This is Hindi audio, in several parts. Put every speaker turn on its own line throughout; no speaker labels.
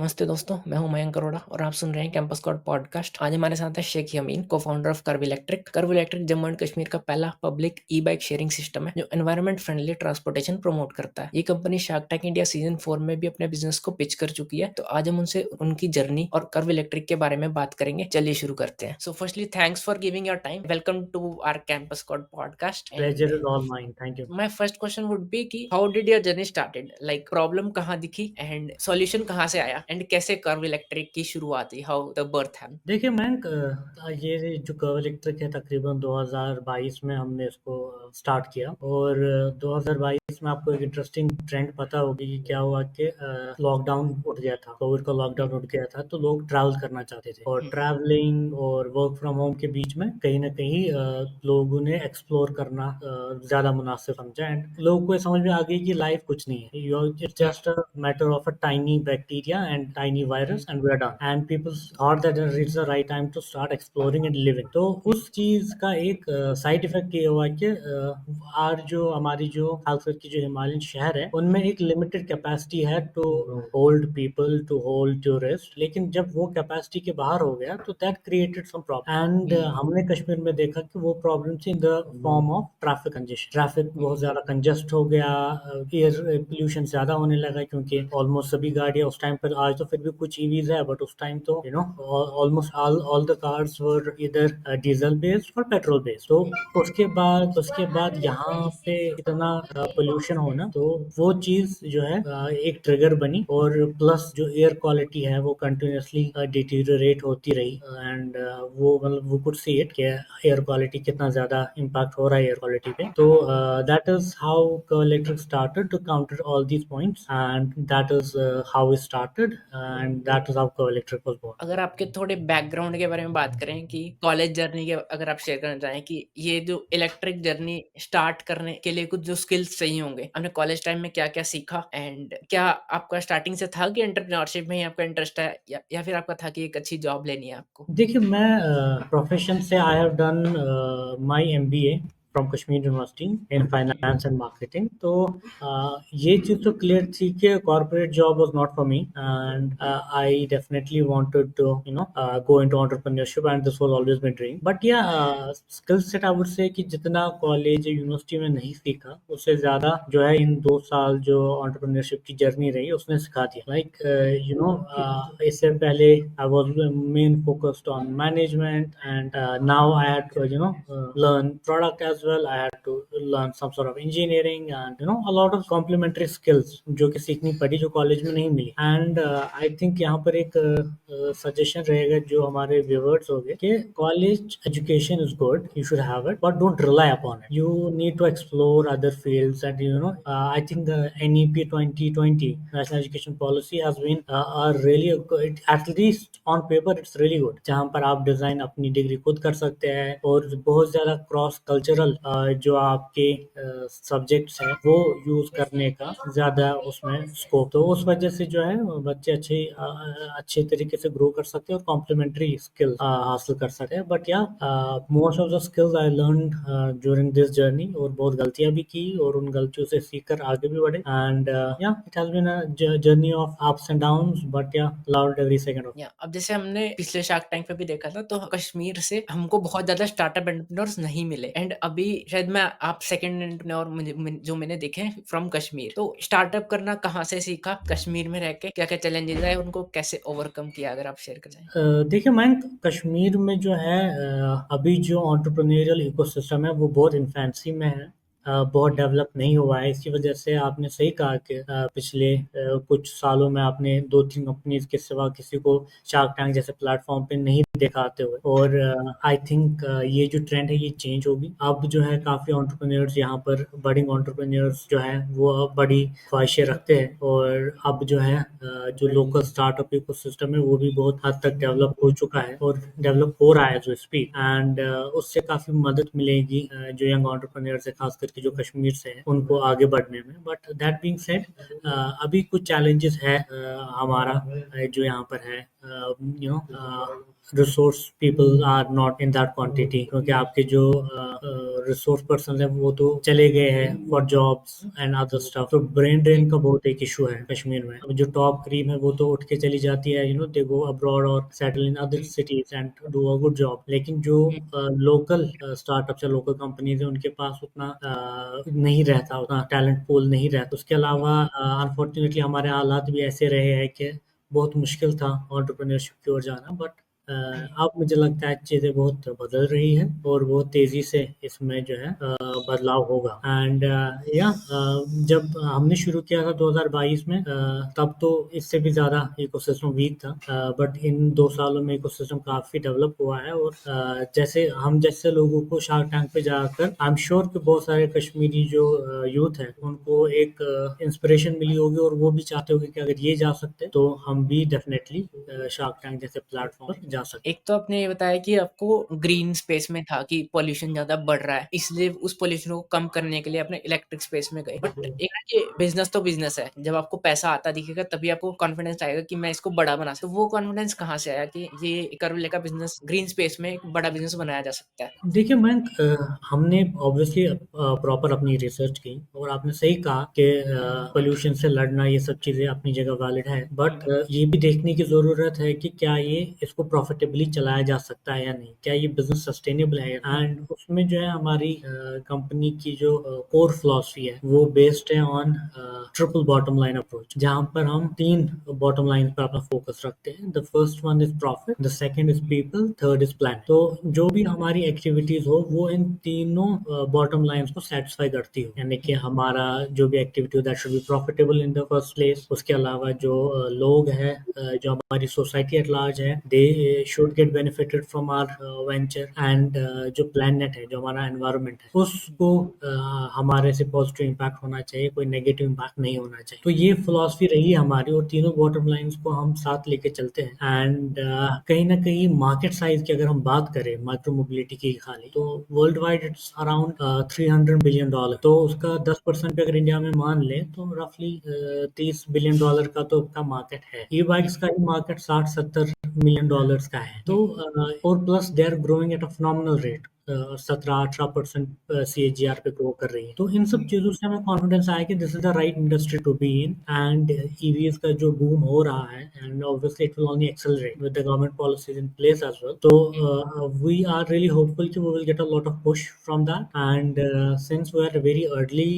नमस्ते दोस्तों, मैं हूं मयंक अरोड़ा और आप सुन रहे हैं कैंपस कोड पॉडकास्ट। आज हमारे साथ है Sheikh Yamin, cofounder of Curve Electric. Curve Electric Jammu and Kashmir का पहला पब्लिक ई-बाइक शेयरिंग सिस्टम है जो एनवायरनमेंट फ्रेंडली ट्रांसपोर्टेशन प्रमोट करता है। ये company shark tank India season 4 में भी अपने बिजनेस को पिच कर चुकी है। तो आज हम उनसे उनकी जर्नी और कर्व इलेक्ट्रिक के बारे में बात करेंगे। चलिए शुरू करते हैं। So firstly thanks for giving your time. Welcome to our Campus Code podcast.
Pleasure is all mine. Thank you.
My first question would be कि how did your journey started, like problem कहाँ दिखी एंड सॉल्यूशन कहाँ से आया एंड कैसे कर्व इलेक्ट्रिक की शुरुआत हुई, हाउ द बर्थ हैम।
देखिए मयंक, ये जो कर्व इलेक्ट्रिक है तकरीबन 2022 में हमने इसको स्टार्ट किया। और 2022 में आपको एक इंटरेस्टिंग ट्रेंड पता होगी कि क्या हुआ कि लॉकडाउन उठ गया था, कोविड का लॉकडाउन उठ गया था, तो लोग ट्रैवल करना चाहते थे। और ट्रैवलिंग और वर्क फ्रॉम होम के बीच में कहीं ना कहीं लोगों ने एक्सप्लोर करना ज़्यादा मुनासिब समझा। एंड लोगों को ये समझ में आ गई कि लाइफ कुछ नहीं है, it's just a matter of a tiny bacteria and tiny virus and we are done. And people thought that it's the right time to start exploring and living. तो उस चीज का एक साइड इफेक्ट ये हुआ कि आज जो हमारी जो खासकर की जो हिमालयन शहर है उनमें एक लिमिटेड कैपेसिटी है to hold people, to hold tourist. लेकिन जब वो कैपेसिटी के बाहर हो गया तो that created some problem. And हमने कश्मीर में देखा कि वो प्रॉब्लम थी in the form of traffic congestion. Traffic बहुत ज्यादा कंजेस्ट हो गया, एयर पोल्यूशन ज्यादा होने लगा क्योंकि ऑलमोस्ट सभी गाड़ियां उस टाइम पर, आज तो फिर भी कुछ ईवीज है बट उस टाइम तो almost all the cars were इधर डीजल बेस्ड और पेट्रोल बेस्ड। तो उसके बाद यहाँ पे इतना पोल्यूशन होना, तो वो चीज जो है एक ट्रिगर बनी। और प्लस जो एयर क्वालिटी है वो कंटिन्यूअसली डिटीरियोरेट होती रही। एंड वो मतलब वो कुड सी इट कि एयर क्वालिटी कितना ज्यादा इम्पैक्ट हो रहा है एयर क्वालिटी पे। तो that is how electric started to counter all these points. And that is how it started and that is how electric was born.
अगर आपके थोड़े बैकग्राउंड के बारे में बात करें कि कॉलेज जर्नी के, अगर आप शेयर करना चाहें कि ये जो इलेक्ट्रिक जर्नी स्टार्ट करने के लिए कुछ जो स्किल्स चाहिए होंगे, आपने कॉलेज टाइम में क्या-क्या सीखा एंड क्या आपका स्टार्टिंग से था कि एंटरप्रेन्योरशिप में ही आपका इंटरेस्ट है या फिर आपका था कि एक अच्छी जॉब लेनी है आपको?
देखिए मैं प्रोफेशन से I have done my MBA from Kashmir university in finance and marketing. तो ये चीज़ तो क्लियर थी कि corporate job was not for me. And I definitely wanted to go into entrepreneurship and this was always my dream. But yeah skill set I would say कि जितना कॉलेज या यूनिवर्सिटी में नहीं सीखा उससे ज़्यादा जो है इन 2 साल जो एंटरप्रेन्योरशिप की जर्नी रही उसने सिखा दिया। लाइक इससे पहले I was main focused on management, and now I had to learn product as well. I had to learn some sort of engineering and a lot of complementary skills जो कि सीखनी पड़ी, जो कॉलेज में नहीं मिली। एंड आई थिंक यहाँ पर एक सजेशन रहेगा जो हमारे व्यूअर्स हो गए कि college education is good, you should have it, but don't rely upon it. You need to explore other fields. And I think the NEP 2020 National Education Policy has been a really good, at least on paper it's really good, जहाँ पर आप डिजाइन अपनी डिग्री खुद कर सकते हैं और बहुत ज्यादा क्रॉस कल्चरल जो आपके सब्जेक्ट्स हैं वो यूज करने का ज्यादा उसमें स्कोप। तो उस वजह से जो है बच्चे अच्छे तरीके से ग्रो कर सकते हैं और कॉम्प्लीमेंट्री स्किल हासिल कर सकते हैं। बट या most of the skills I learn during this journey, और बहुत गलतियां भी की और उन गलतियों से सीख कर आगे भी बढ़े। And yeah it has been a journey of ups and downs, but yeah loved every second of.
Yeah अब जैसे हमने पिछले शार्क टैंक पे भी देखा था, तो कश्मीर से हमको बहुत ज्यादा स्टार्टअप एंटरप्रेन्योर्स नहीं मिले एंड अभी शायद मैं आप सेकंड एंटरप्रेन्योर जो मैंने देखे फ्रॉम कश्मीर। तो स्टार्टअप करना कहाँ से सीखा, कश्मीर में रह के क्या क्या चैलेंजेस आए, उनको कैसे ओवरकम किया, अगर आप शेयर कर जाएं।
देखिए मैं कश्मीर में जो है अभी जो एंटरप्रेन्योरियल इकोसिस्टम है वो बहुत इन्फेंसी में है, बहुत डेवलप नहीं हुआ है। इसकी वजह से आपने सही कहा कि पिछले कुछ सालों में आपने 2-3 कंपनीज के सिवा किसी को शार्क टैंक जैसे प्लेटफॉर्म पे नहीं देखा आते हुए। और आई थिंक ये जो ट्रेंड है ये चेंज होगी। अब जो है काफ़ी एंटरप्रेन्योर्स यहाँ पर, बडिंग एंटरप्रेन्योर्स जो है वो बड़ी ख्वाहिशें रखते हैं। और अब जो है जो लोकल स्टार्टअप इकोसिस्टम है वो भी बहुत हद तक डेवलप हो चुका है और डेवलप हो रहा है जो स्पीड। एंड उससे काफ़ी मदद मिलेगी जो यंग एंटरप्रेन्योर्स है, खास करके जो कश्मीर से है, उनको आगे बढ़ने में। बट दैट बीइंग सेड, अभी कुछ चैलेंजेस है हमारा जो यहाँ पर है, resource people are not in that quantity, क्योंकि आपके जो रिसोर्स पर्सन है वो तो चले गए हैं for jobs and other stuff. तो ब्रेन ड्रेन का बहुत एक इशू है कश्मीर में। अब जो टॉप क्रीम है वो तो उठ के चली जाती है, दे गो अब्रॉड और settle in other cities and do a good job. लेकिन जो लोकल स्टार्टअप्स या लोकल कंपनीज है उनके पास उतना नहीं रहता, उतना टैलेंट पूल नहीं रहता। उसके अलावा अनफॉर्चुनेटली हमारे हालात भी ऐसे रहे हैं कि बहुत मुश्किल था एंटरप्रेन्योरशिप की ओर जाना। बट अब मुझे लगता है चीज़ें बहुत बदल रही हैं और बहुत तेज़ी से इसमें जो है बदलाव होगा। एंड या जब हमने शुरू किया था 2022 में, तब तो इससे भी ज़्यादा इकोसिस्टम वीक था। बट इन 2 सालों में इकोसिस्टम काफ़ी डेवलप हुआ है। और जैसे हम जैसे लोगों को शार्क टैंक पे जाकर आई एम श्योर कि बहुत सारे कश्मीरी जो यूथ है उनको एक इंस्पिरेशन मिली होगी और वो भी चाहते होंगे कि अगर ये जा सकते तो हम भी डेफिनेटली शार्क टैंक जैसे प्लेटफॉर्म पर जा सकते।
एक तो आपने ये बताया कि आपको ग्रीन स्पेस में था कि पॉल्यूशन ज़्यादा बढ़ रहा है, इसलिए उस पॉल्यूशन को कम करने के लिए अपने इलेक्ट्रिक स्पेस में गए। बट एक है कि बिज़नेस तो बिज़नेस है, जब आपको पैसा आता दिखेगा तभी आपको कॉन्फिडेंस आएगा कि मैं इसको बड़ा बना सकता हूँ। तो वो कॉन्फिडेंस कहाँ से आया कि ये कर्वले का बिज़नेस ग्रीन स्पेस में एक बड़ा बिज़नेस बनाया जा सकता है?
देखिए मयंक, हमने ऑब्वियसली प्रॉपर अपनी रिसर्च की और आपने सही कहा कि पोल्यूशन से लड़ना ये सब चीज़ें अपनी जगह वैलिड है। बट ये भी देखने की ज़रूरत है कि क्या ये इसको प्रॉफिटेबली चलाया जा सकता है या नहीं, क्या ये बिजनेस सस्टेनेबल है। एंड उसमें जो है हमारी कंपनी की जो कोर फिलॉसफी है वो बेस्ड है on triple bottom line approach, जहाँ पर हम 3 बॉटम लाइन पर अपना फोकस रखते हैं। The first one is profit, the second is people, third is plan. तो जो भी हमारी एक्टिविटीज हो वो इन तीनों बॉटम लाइंस को सेटिस्फाई करती हो, यानी कि हमारा जो भी एक्टिविटी हो that should be profitable in the first place. उसके अलावा जो लोग हैं, जो हमारी सोसाइटी एट लार्ज है, they should get benefited from our venture. And जो प्लैनेट है, जो हमारा एनवायरनमेंट है, उसको हमारे से पॉजिटिव इम्पैक्ट होना चाहिए, कोई नेगेटिव इम्पैक्ट नहीं होना चाहिए। तो ये फिलॉसफी रही है हमारी और तीनों बॉटम लाइंस को हम साथ लेके चलते हैं। एंड कहीं ना कहीं मार्केट साइज की अगर हम बात करें माइक्रो मोबिलिटी की खाली, तो world wide it's around $300 billion. तो उसका 10% पे अगर इंडिया में मान ले तो रफली $30 बिलियन का तो का मार्केट है। ई बाइक्स का ही मार्केट 60-70 मिलियन डॉलर्स का है। तो और plus they are growing at a phenomenal rate, 17-18% CAGR पे ग्रो कर रही है। तो इन सब चीजों से हमें कॉन्फिडेंस आया कि this is the right industry to be in. And EVs का जो बूम हो रहा है, and obviously it will only accelerate with the government policies in place as well. तो वी आर रियली होपफुल कि we will get a lot of push from that. And since we are very early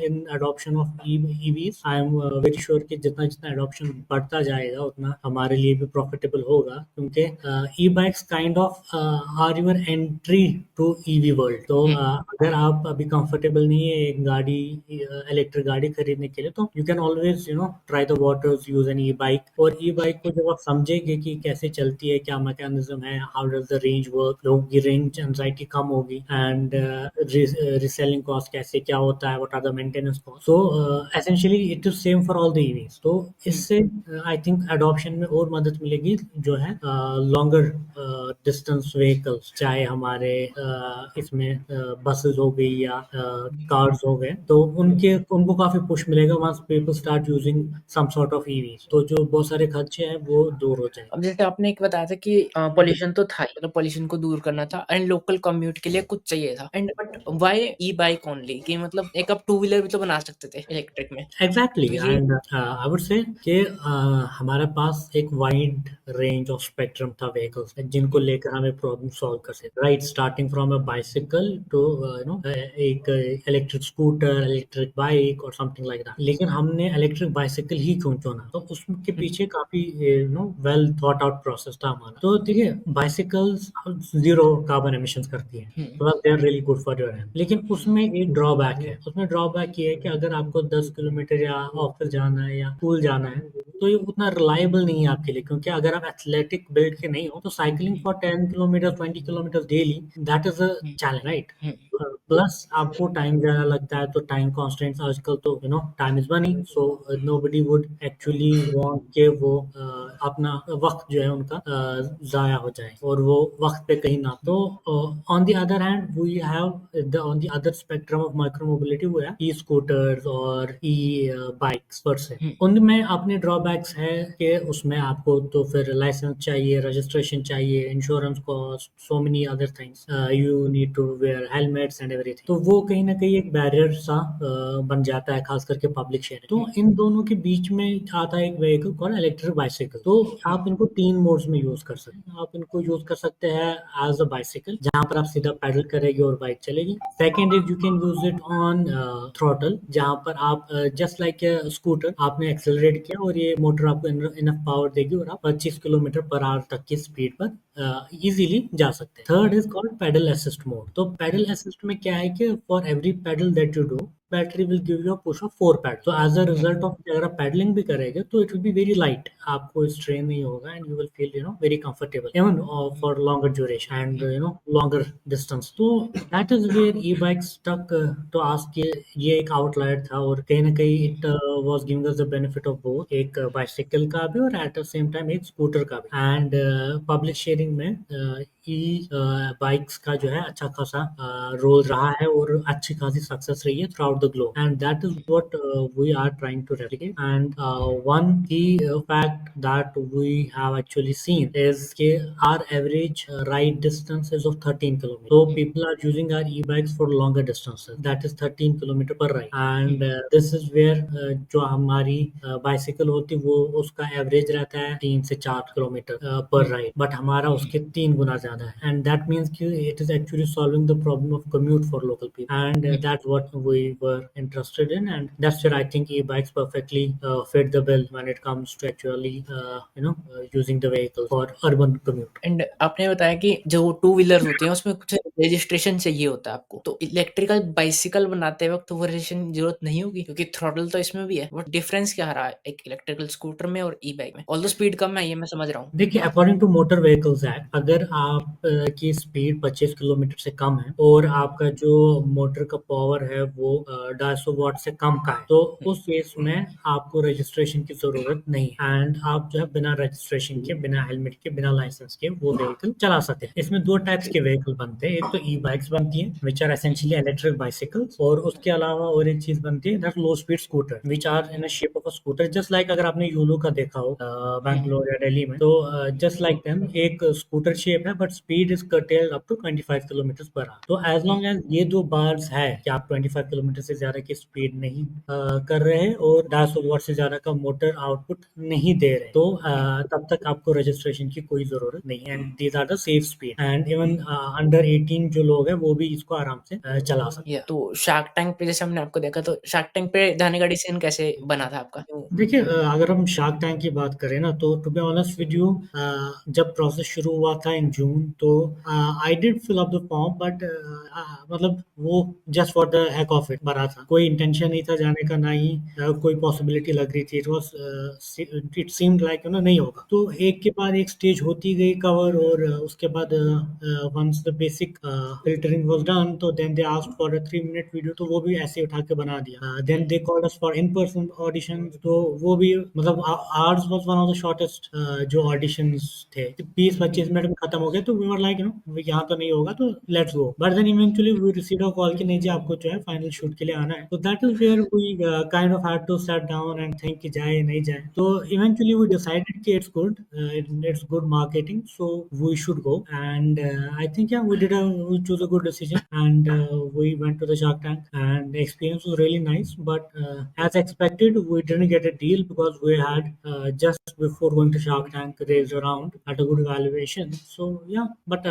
in adoption of EVs, I am very sure कि जितना जितना अडॉप्शन बढ़ता जाएगा उतना हमारे लिए भी प्रॉफिटेबल होगा, क्योंकि e bikes kind of are your entry to EV world. तो अगर आप अभी कंफर्टेबल नहीं है एक गाड़ी, इलेक्ट्रिक गाड़ी खरीदने के लिए, तो you can always try the waters, use an E bike. और ई बाइक को जब आप समझेंगे कि कैसे चलती है, क्या मैकेनिज्म है, how does the range work, लोगों की रेंज एंजाइटी कम होगी। एंड रीसेलिंग कॉस्ट कैसे क्या होता है, what are the maintenance cost. So essentially it is same for all the EVs. तो इससे आई थिंक अडॉप्शन में और मदद मिलेगी, जो है लॉन्गर डिस्टेंस व्हीकल्स, चाहे हमारे इसमें बसेस हो गई या कार्स हो गए, तो उनको काफी पुश मिलेगा once people start using some sort of EVs. तो जो बहुत सारे खर्चे हैं वो दूर हो जाएंगे।
अब जैसे आपने एक बताया था कि पॉल्यूशन तो था ही, मतलब पॉल्यूशन को दूर करना था एंड लोकल कम्यूट के लिए कुछ चाहिए था। And but why E bike only, कि मतलब एक आप टू व्हीलर भी तो बना सकते थे इलेक्ट्रिक में।
एग्जैक्टली।
तो ये
एंड आई वुड से कि हमारे पास एक वाइड रेंज ऑफ स्पेक्ट्रम था व्हीकल्स जिनको लेकर हमें प्रॉब्लम सॉल्व कर सकते, right, starting from a bicycle to एक इलेक्ट्रिक स्कूटर, इलेक्ट्रिक बाइक और समथिंग लाइक दैट। लेकिन हमने इलेक्ट्रिक बाइसिकल ही क्यों चुना, तो उसके पीछे काफी वेल थॉट आउट प्रोसेस था हमारा। तो देखिए, बाइसिकल्स 0 कार्बन एमिशन करती है, plus they are really good for your health. लेकिन उसमें एक ड्रॉबैक है, उसमें ड्रॉबैक ये है कि अगर आपको 10 किलोमीटर या ऑफिस जाना है या स्कूल जाना है, तो ये उतना रिलायबल नहीं है आपके लिए, क्योंकि अगर आप एथलेटिक बिल्ड के नहीं हो तो cycling for 10 kilometre, 20 kilometre daily, that is a challenge, right. Plus आपको टाइम ज्यादा लगता है, तो टाइम कॉन्स्टेंट्स आजकल तो time is money, so nobody would actually want के वो अपना वक्त जो है उनका जाया हो जाए और वो वक्त पे कहीं ना। तो on the other hand we have on the other spectrum of micro mobility वो है ई स्कूटर्स और ई बाइक्स पर से। उनमें अपने ड्रॉबैक्स है कि उसमें आपको तो फिर लाइसेंस चाहिए, रजिस्ट्रेशन चाहिए, insurance cost, so many other things, you need to wear helmets and everything. तो वो कहीं ना कहीं एक बैरियर सा बन जाता है, खास करके पब्लिक शेयरिंग। तो इन दोनों के बीच में आता है एक व्हीकल कॉल्ड इलेक्ट्रिक बाइसाइकिल। तो आप इनको 3 मोड्स में यूज कर सकते हैं। आप इनको यूज कर सकते हैं एज अ बाइसाइकिल, जहां पर आप सीधा पैडल करेंगे और बाइक चलेगी। Second is you can use it on throttle, जहां पर आप जस्ट लाइक स्कूटर आपने एक्सेलरेट किया और ये मोटर आपको इनफ पावर देगी और आप 25 किलोमीटर पर आवर तक की स्पीड पर इजीली जा सकते हैं। Third is called pedal assist mode. तो पेडल असिस्ट में क्या है कि for every pedal that you do, battery will give you a push of 4 pad. तो एज अ रिजल्ट ऑफ अगर आप पैडलिंग भी करेंगे तो it will be very light, आपको स्ट्रेन नहीं होगा and you will feel very comfortable even for longer duration and longer distance. तो that is where E bikes टक टू आस्क, ये एक आउटलायर था और कहीं ना कहीं it was giving us the benefit of both, एक बाइसिकल का भी और एट द सेम टाइम एक स्कूटर का भी। एंड पब्लिक शेयरिंग में ई बाइक्स का जो है अच्छा खासा रोल रहा है और अच्छी खासी सक्सेस रही है throughout the globe, and that is what we are trying to replicate. And one key fact that we have actually seen is our average ride distance is of 13 kilometers. So people are using our e-bikes for longer distances. That is 13 kilometer per ride. And this is where जो हमारी बाइसिकल होती है वो उसका एवरेज रहता है 3 से 4 किलोमीटर पर राइड, बट हमारा उसके 3 गुना ज्यादा है। एंड दैट मीन्स कि it is actually solving the problem of commute for local people, and that's what we were interested in, and that's where I think e-bikes perfectly fit the bill when it comes to actually using the vehicle for urban commute.
And आपने बताया कि जो टू व्हीलर होते हैं उसमें कुछ रजिस्ट्रेशन चाहिए होता है आपको, तो इलेक्ट्रिकल बाइसिकल बनाते वक्त वो रजिस्ट्रेशन की जरूरत नहीं होगी क्योंकि थ्रॉटल तो इसमें भी है। वो डिफरेंस क्या रहा है एक इलेक्ट्रिकल स्कूटर में और ई बाइक में? ऑल्दो स्पीड कम है, ये मैं समझ रहा हूँ।
देखिए, according to motor vehicles act, अगर आप की स्पीड 25 किलोमीटर से कम है और आपका जो मोटर का पावर है वो 250 वाट से कम का है, तो उस केस में आपको रजिस्ट्रेशन की जरूरत नहीं है एंड आप जो है बिना रजिस्ट्रेशन के, बिना हेलमेट के, बिना लाइसेंस के वो व्हीकल चला सकते हैं। इसमें 2 टाइप्स के व्हीकल बनते हैं, एक तो ई बाइक्स बनती है which are essentially electric bicycles, और उसके अलावा और एक चीज बनती है that low speed scooter which are in a shape of a scooter, just like अगर आपने यूनो का देखा हो बैंगलोर या दिल्ली में, तो जस्ट लाइक देम एक स्कूटर शेप है but speed is curtailed up to 25 kilometre per hour. तो एज लॉन्ग एज ये 2 बार्स है कि आप 25 किलोमीटर से ज्यादा की स्पीड नहीं कर रहे हैं और 250 वाट से ज्यादा का मोटर आउटपुट नहीं दे रहे, तो तब तक आपको रजिस्ट्रेशन की कोई जरूरत नहीं है, and these are the safe speed, and even under 18 जो लोग हैं वो भी इसको आराम से चला सकते हैं।
तो शार्क टैंक पे जैसे हमने आपको देखा, तो शार्क टैंक पे जाने का डिसीजन कैसे बना था आपका?
देखिए, अगर हम शार्क टैंक की बात करें ना, तो to be honest with you, जब प्रोसेस शुरू हुआ था इन जून, तो I did fill up the form, but मतलब वो just for the heck of it भरा था, कोई इंटेंशन नहीं था जाने का, ना ही कोई पॉसिबिलिटी लग रही थी। It was it seemed like नहीं होगा। तो एक के बाद एक स्टेज होती गई कवर, और उसके बाद once the basic filtering was done, तो then they asked for a 3 minute video, तो वो भी ऐसे उठा के बना दिया। Then they called us for in person audition, तो वो भी मतलब ours was one of the shortest जो ऑडिशंस थे, 20-25 मिनट में खत्म हो गया। तो वी वर लाइक यहाँ तो नहीं होगा, तो let's go. But then eventually we received a call कि नहीं जी, आपको जो है फाइनल शूट के लिए आना है। तो that is where we kind of had to set down and think कि जाए नहीं जाए। तो इवेंचुअली वी डिसाइडेड कि it's good marketing, so we should go, and I think yeah we choose a good decision, and we went to the Shark Tank, and the experience was really nice, but as expected we didn't get a deal because we had just before going to Shark Tank raised around at a good valuation. So yeah, but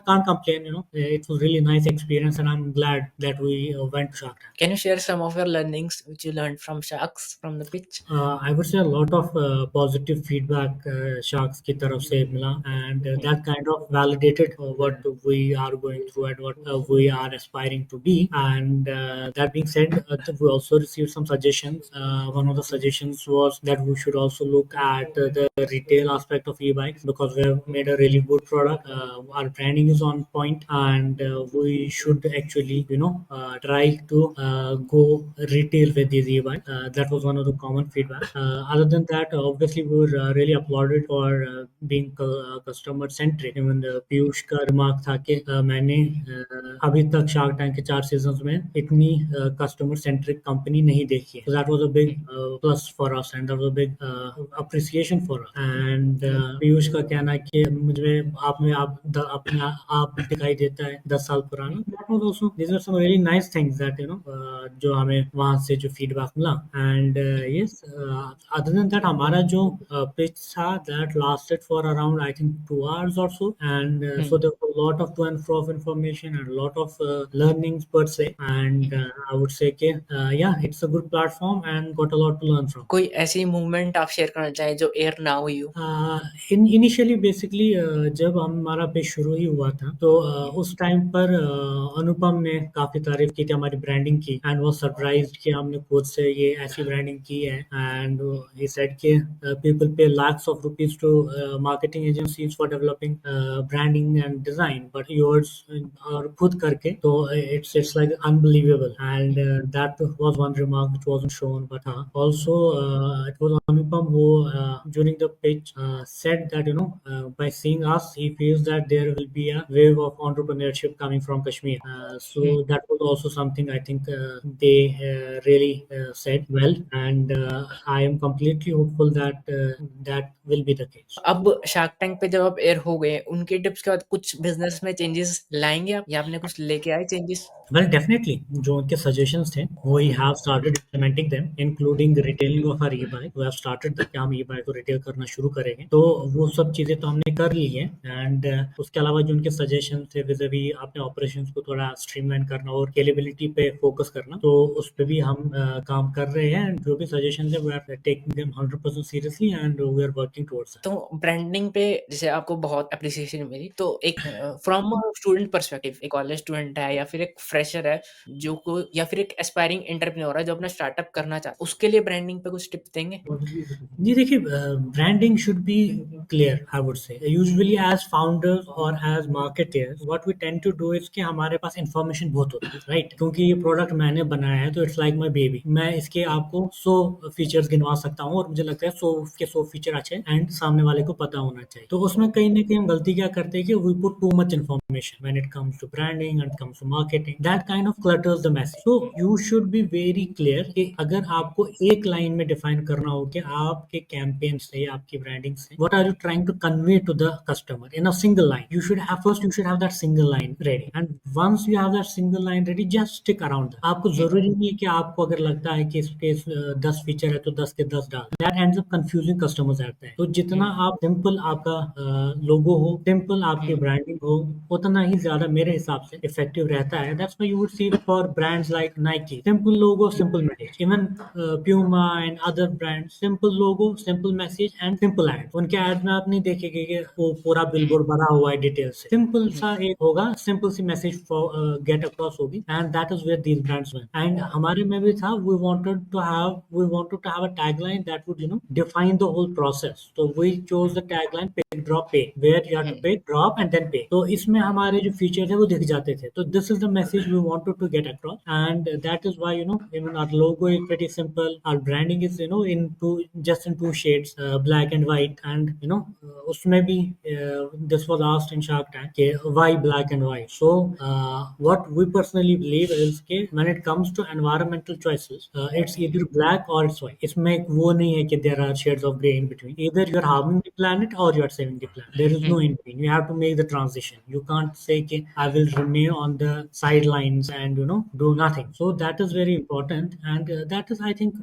can't complain, it was really nice experience, and I'm glad that we went to Shark Tank.
Can you share some of your learnings which you learned from sharks from the pitch?
I would say a lot of positive feedback Sharks की तरफ से मिला, and that kind of validated what we are going through and what we are aspiring to be. And that being said, we also received some suggestions. One of the suggestions was that we should also look at the retail aspect of e-bikes, because we have made a really good product our branding is on point, and we should actually try to go retail with these e-bike. That was one of the common feedback. Other than that, obviously we were really applauded for being customer centric. Even Piyush का रिमार्क था कि मैंने अभी तक शार्क टैंक के 4 सीजन में इतनी कस्टमर सेंट्रिक कंपनी नहीं देखी है. So that was a big plus for us, and that was a big appreciation for us. And Piyush का कहना है कि मुझे आप में अपने आप दिखाई देता है 10 साल पुराना. That was also, these are some really nice things that जो हमें वहां से जो फीडबैक मिला. And yes, other than that हमारा जो pitch था that lasted for around I think 2 hours or so, and so there was a lot of to and fro of information and a lot of learnings per se. And I would say कि yeah, it's a good platform and got a lot to learn from.
कोई ऐसी मूवमेंट आप शेयर करना चाहें जो एयर ना हुई हो?
इनिशियली बेसिकली जब हमारा पेज शुरू ही हुआ था तो उस टाइम पर अनुपम ने काफी तारीफ की थी हमारी ब्रांडिंग की, एंड वो सरप्राइज्ड कि हमने खुद से ये ऐसी ब्रांडिंग की है. एंड ही सेड कि पीपल पे lakhs of rupees to marketing agencies for developing branding and design, but yours और खुद करके तो it's like unbelievable. And that was one remark which wasn't shown, but also it was Anupam who during the pitch said that by seeing us he feels that there will be a wave of entrepreneurship coming from Kashmir. So that was also something I think they really said well, and I am completely hopeful that that will be the case.
अब शार्क टैंक पे जब आप एयर हो गए, उनके टिप्स के बाद कुछ बिजनेस में चेंजेस लाएंगे आप, या आपने कुछ लेके आए चेंजेस?
Well, definitely. जो उनके suggestions थे, we have started implementing them, including the retailing of our e-bike. We have started that कि हम e-bike को retail करना शुरू करेंगे. तो वो सब चीजें तो हमने कर ली है. And उसके अलावा जो उनके suggestions थे vis-a-vis अपने operations को थोड़ा streamline करना और scalability पे focus करना, तो उस पे भी हम काम कर रहे हैं. And जो भी suggestions है, we are taking them 100% seriously and we are working towards that.
तो ब्रांडिंग पे जैसे आपको बहुत एप्रिसिएशन मिली, तो एक फ्रॉम स्टूडेंट पर्सपेक्टिव, एक कॉलेज स्टूडेंट है या फिर एक फ्रेशर है जो को या फिर एक एस्पायरिंग एंटरप्रेन्योर है जो अपना स्टार्टअप करना चाहता है, उसके लिए ब्रांडिंग पे कुछ टिप्स देंगे?
जी देखिए, branding should be clear. I would say usually as founders और as marketers what we tend to do is कि हमारे पास इंफॉर्मेशन बहुत होती है, राइट? क्योंकि ये प्रोडक्ट मैंने बनाया है तो इट्स लाइक माय बेबी. मैं इसके आपको 100 फीचर्स गिनवा सकता हूँ और मुझे लगता है 100 फीचर अच्छे एंड सामने वाले को पता होना चाहिए. तो उसमें कहीं ना कहीं हम गलती क्या करते हैं कि we put too much information when it comes to branding and comes to marketing. That kind of clutters the message. So you should be very clear कि अगर आपको एक लाइन में डिफाइन करना हो कि आपके कैंपेन से, आपकी ब्रांडिंग से, what are you trying to convey to the customer in a single line, you should have that single line ready. And once you have that single line ready, just stick around that. आपको जरूरी नहीं है कि आपको अगर लगता है कि इसके 10 फीचर है तो 10 के 10 डाल. That ends up confusing customers at that. तो जितना आप सिंपल आपका लोगो हो, सिंपल आपकी ब्रांडिंग हो, उतना ही ज्यादा मेरे हिसाब से इफेक्टिव रहता है. That's why you would see for brands like Nike, simple logo, simple message. Even Puma and other brand, simple logo, simple message and simple ad. उनके एड में आप नहीं देखेंगे कि वो पूरा बिलबोर्ड भरा हुआ है डिटेल से. सिंपल सा एक होगा, सिंपल सी मैसेज गेट अक्रॉस होगी, and that is where these brands went. And हमारे में भी था, we wanted to have a tagline that would define the whole process. So we chose the tagline pick drop pay, where you have to pay, drop and then pay. तो इसमें हमारे जो फीचर थे वो दिख जाते थे. तो this is the message we wanted to get across, and that is why even our logo is pretty simple. Our branding is in two shades, black and white. And उसमें भी this was asked in Shark Tank कि why black and white. So what we personally believe is कि when it comes to environmental choices, it's either black or it's white. इसमें एक वो नहीं है कि there are shades of gray in between. Either you're harming the planet or you're saving the planet. There is no in between. You have to make the transition. You can't say कि I will remain on the sidelines and do nothing. So that is very important, and that is, I think,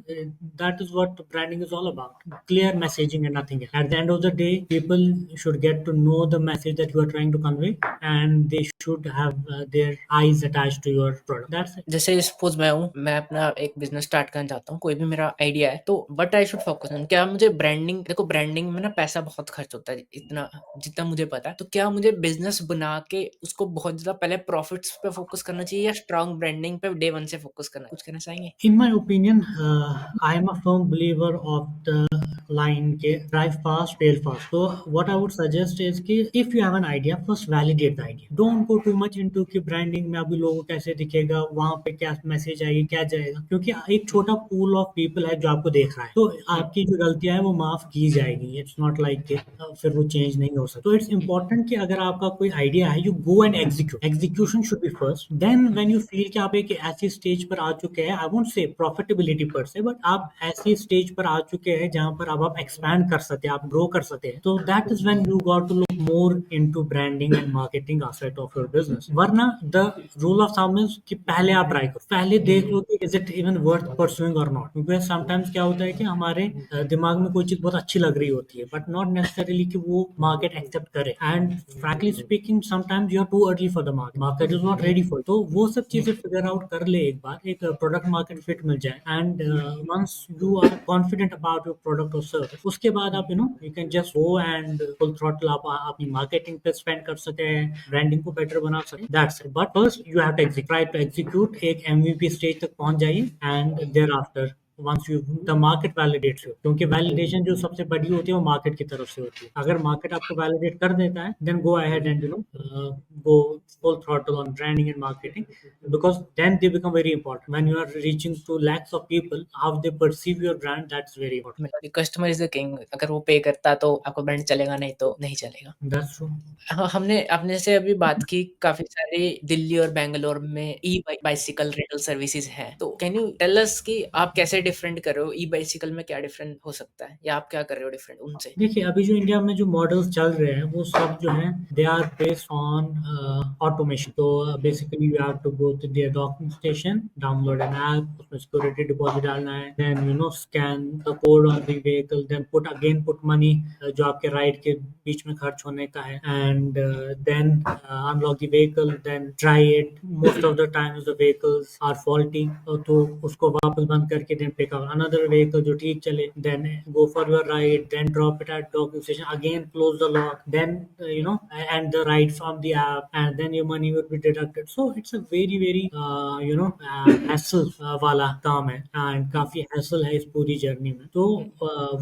that is what branding is all about. Clear messaging and nothing else. At the end of the day, people should get to know the message that you are trying to convey, and they should have their eyes attached to your product. That's it.
जैसे सपोज मैं अपना एक बिजनेस स्टार्ट करना चाहता हूँ, कोई भी मेरा आइडिया है, तो what I should focus on? क्या मुझे ब्रांडिंग, देखो ब्रांडिंग में ना पैसा बहुत खर्च होता है, इतना जितना मुझे पता है, तो क्या मुझे बिजनेस बना के उसको बहुत ज्यादा पहले प्रॉफिट्स पे फोकस करना चाहिए या स्ट्रांग ब्रांडिंग पे डे वन से फोकस करना? कुछ कहना चाहेंगे?
In my opinion, I am a firm believer of the line के drive fast, fail fast. So what I would suggest is कि if you have an idea, first validate the idea, don't go too much into कि ब्रांडिंग में अभी लोगों को कैसे दिखेगा, वहां पे क्या मैसेज आएगी, क्या जाएगा, क्योंकि एक छोटा पूल ऑफ पीपल है जो आपको देख रहा है, तो आपकी जो गलतियां है वो माफ की जाएगी। इट्स नॉट लाइक फिर वो चेंज नहीं हो सकता। तो इट्स इंपॉर्टेंट कि अगर आपका कोई आइडिया है, you go and execute, execution should be first, then when you feel कि आप एक ऐसी स्टेज पर आ चुके हैं, आई वोंट से प्रॉफिटेबिलिटी पर से, बट आप ऐसी स्टेज पर आ चुके हैं जहां पर अब आप एक्सपैंड कर सकते हैं, आप ग्रो कर सकते हैं, तो that is when you got to look more into branding and marketing aspect of your business. वरना the rule of thumb is कि पहले आप ट्राई करो, पहले देख लो कि is it even worth pursuing और नॉट, क्योंकि समटाइम्स क्या होता है कि हमारे दिमाग में कोई चीज बहुत अच्छी लग रही होती है, बट नॉट नेसेसरीली कि वो मार्केट एक्सेप्ट करे, and frankly speaking sometimes you are too early for the market, market is not ready for, तो वो सब चीजें फिगर आउट कर ले एक बार, एक प्रोडक्ट मार्केट फिट मिल जाए, and once you are confident about your product और सर्विस, उसके बाद आप you can just go and full throttle आप अपनी मार्केटिंग पे स्पेंड कर सके हैं, ब्रांडिंग को बेटर बना सके, that's it. But first you have to try to execute, एक एमवीपी स्टेज तक पहुंच जाइए, and thereafter once you the market validates you, क्योंकि वैलिडेशन जो सबसे बड़ी होती है वो मार्केट की तरफ से होती है। अगर मार्केट आपको वैलिडेट कर देता है, then go ahead and go full throttle on branding and marketing, because then they become very important when you are reaching to lakhs of people, how they perceive your brand, that's very important,
customer is the king, अगर वो पे करता तो आपका ब्रांड चलेगा, नहीं तो नहीं चलेगा।
that's true।
हाँ, हमने आपने जैसे अभी बात की काफ़ी सारी दिल्ली और बैंगलोर में बाइसिकल रेंटल सर्विसेज़ हैं। तो कैन यू टेल अस कि आप कैसे डिफरेंट कर रहे हो? ई-बाइसिकल में क्या डिफरेंट हो सकता है? या आप क्या कर रहे हो डिफरेंट उनसे?
देखिए, अभी जो इंडिया में जो मॉडल्स चल रहे हैं वो सब जो हैं they are based on automation. तो basically you have to go to their docking station, download an app, उसमें सिक्योरिटी डिपॉजिट डालना है, then scan the code on the vehicle, then put money जो आपके राइड के बीच में खर्च होने का है, and then unlock the vehicle, then try it. Most of the times the vehicles are faulty, तो उसको वापस बंद करके then pick up another vehicle जो ठीक चले, then go for your ride, then drop it at docking station, again close the lock, then end the ride from the app, and then your money would be deducted. So it's a very very hassle वाला काम है, and काफी hassle है इस पूरी जर्नी में। तो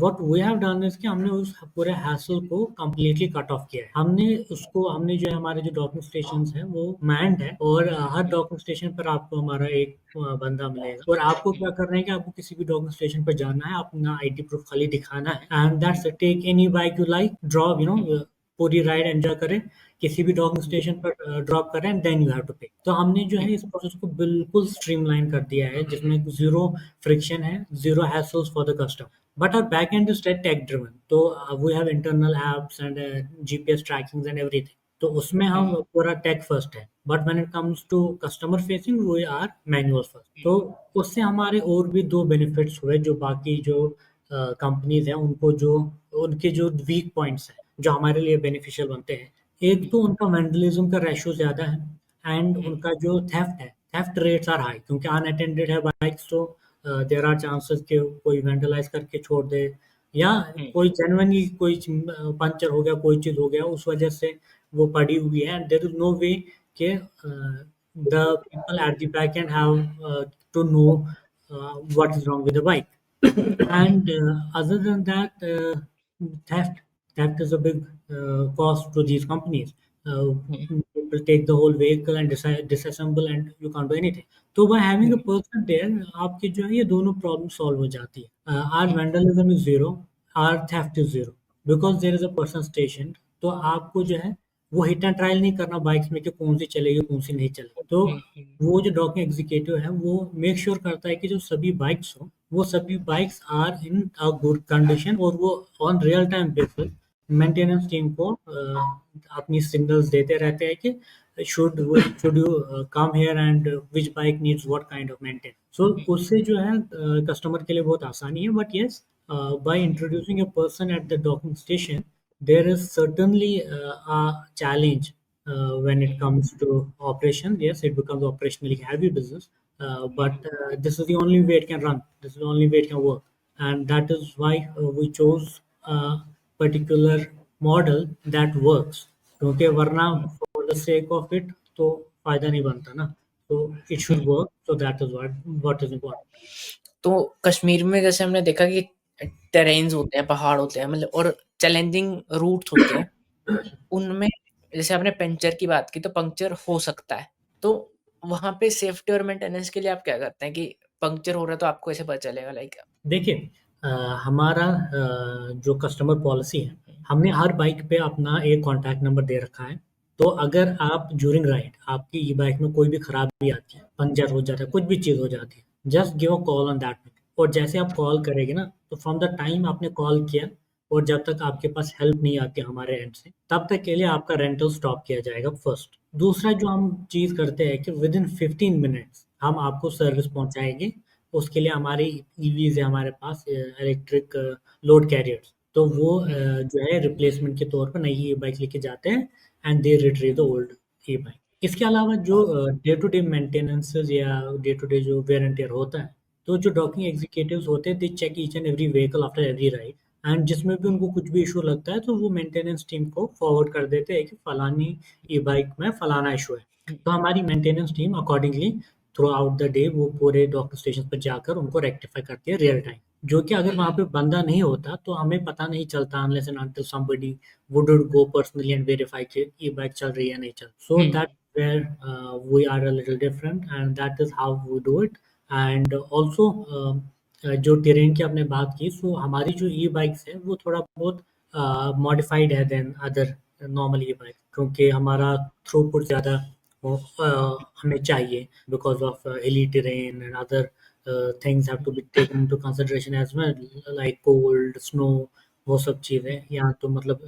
what we have done is कि हमने उस पूरे hassle को completely cut off किया है। हमने जो है हमारे जो डॉकिंग स्टेशन है वो मैंड है, और हर डॉकिंग स्टेशन पर आपको हमारा एक बंदा मिलेगा, और आपको क्या करना है कि आपको किसी भी डॉकिंग स्टेशन पर जाना है, अपना आईडी प्रूफ खाली दिखाना है, and that's it. Take any bike you like, drop पूरी राइड एंजॉय करें, किसी भी डॉकिंग स्टेशन पर ड्रॉप करें, and then you have to pay. तो हमने जो है इस प्रोसेस को बिल्कुल स्ट्रीमलाइन कर दिया है, जिसमें जीरो फ्रिक्शन है, zero hassles for the customer, but our backend is tech driven, तो we have internal apps and GPS trackings and everything, तो उसमें हम पूरा टेक फर्स्ट है, but when it comes to customer facing we are manual first. तो उससे हमारे और भी दो बेनिफिट्स हुए, जो बाकी जो कंपनीज हैं उनको जो उनके जो वीक पॉइंट्स हैं जो हमारे लिए बेनिफिशियल बनते हैं। एक तो उनका वेंडलिज्म का रेशो ज्यादा है, एंड उनका जो थेफ्ट रेट्स आर हाई, क्योंकि अनअटेंडेड है बाइक्स, तो देयर आर चांसेस कि कोई वेंडलाइज करके छोड़ दे, या कोई जेन्युइनली कोई पंचर हो गया, कोई चीज हो गया, उस वजह से वो पड़ी हुई है, एंड देयर इज नो वे कि the people at the back end have to know what is wrong with the bike. And other than that, theft theft is a big cost to these companies. People take the whole vehicle and disassemble, and you can't do anything. तो by having a person there, आपकी जो है ये दोनों प्रॉब्लम सॉल्व हो जाती है। Our vandalism is zero, our theft is zero, because there is a person stationed। तो आपको जो है वो हिट एंड ट्रायल नहीं करना बाइक्स में कि कौन सी चलेगी कौन सी नहीं चलेगी। तो वो जो डॉकिंग एग्जीक्यूटिव है वो मेक श्योर करता है कि जो सभी बाइक्स हो वो सभी bikes are in a good condition, और वो on real time basis maintenance team को अपनी सिग्नल्स देते रहते हैं कि should you come here, and which bike needs what kind of maintain. So उससे जो है कस्टमर के लिए बहुत आसानी है। But yes, by introducing a person at the docking station, there is certainly a challenge when it comes to operation. Yes, it becomes operationally heavy business, but this is the only way it can run. This is the only way it can work, and that is why we chose a particular model that works. क्योंकि वरना for the sake of it तो फायदा नहीं बनता ना, तो it should work. So that is what is important.
तो कश्मीर में जैसे हमने देखा कि टेरेन्स होते हैं, पहाड़ होते हैं, मतलब और चैलेंजिंग रूट्स होते हैं। उनमें जैसे आपने पंक्चर की बात की, तो पंक्चर हो सकता है। तो वहाँ पे सेफ्टी और मेंटेनेंस के लिए आप क्या करते हैं कि पंक्चर हो रहा है तो आपको कैसे पता चलेगा लाइक?
देखिए, हमारा जो कस्टमर पॉलिसी है, हमने हर बाइक पे अपना एक कॉन्टैक्ट नंबर दे रखा है। तो अगर आप ड्यूरिंग राइड आपकी ई बाइक में कोई भी खराबी आती है, पंचर हो जाता है, कुछ भी चीज़ हो जाती है, just give a call on that number. और जैसे आप कॉल करेंगे ना, तो फ्रॉम द टाइम आपने कॉल किया और जब तक आपके पास हेल्प नहीं आती हमारे एंड से, तब तक के लिए आपका रेंटल स्टॉप किया जाएगा फर्स्ट। दूसरा जो हम चीज़ करते हैं कि विद इन 15 मिनट्स हम आपको सर्विस पहुँचाएँगे। उसके लिए हमारी ईवीज़ है हमारे पास, इलेक्ट्रिक लोड कैरियर्स। तो वो जो है रिप्लेसमेंट के तौर पर नई ई-बाइक लेके जाते हैं and they retrieve the old e-bike. इसके अलावा जो डे टू डे मेंटेनेंसेस या डे टू डे जो वेयर एंड टियर होता है, तो जो डॉकिंग एग्जीक्यूटिव्स होते हैं they check each and every vehicle after every ride, and जिसमें भी उनको कुछ भी इशू लगता है तो वो मेंटेनेंस टीम को फॉरवर्ड कर देते हैं कि फलानी ई-बाइक में फलाना इशू है। तो हमारी maintenance team accordingly through out the day वो पूरे डॉक्टर स्टेशन पर जाकर उनको रेक्टिफाई करती है रियल टाइम। जो कि अगर वहाँ पे बंदा नहीं होता तो हमें पता नहीं चलता unless and until somebody would go personally and verify कि ये बाइक चल रही है या नहीं चल। So
hmm,
that where we are a little different and that is how we do it। And also जो टेरेन की आपने बात की, सो हमारी जो ई बाइक्स है वो थोड़ा बहुत मॉडिफाइड है देन अदर नॉर्मल ई बाइक, क्योंकि हमारा थ्रूपुट ज़्यादा वो हमें चाहिए because of hilly terrain and other things have to be taken into consideration as well, like cold, snow, वो सब चीज़ें। यहाँ तो मतलब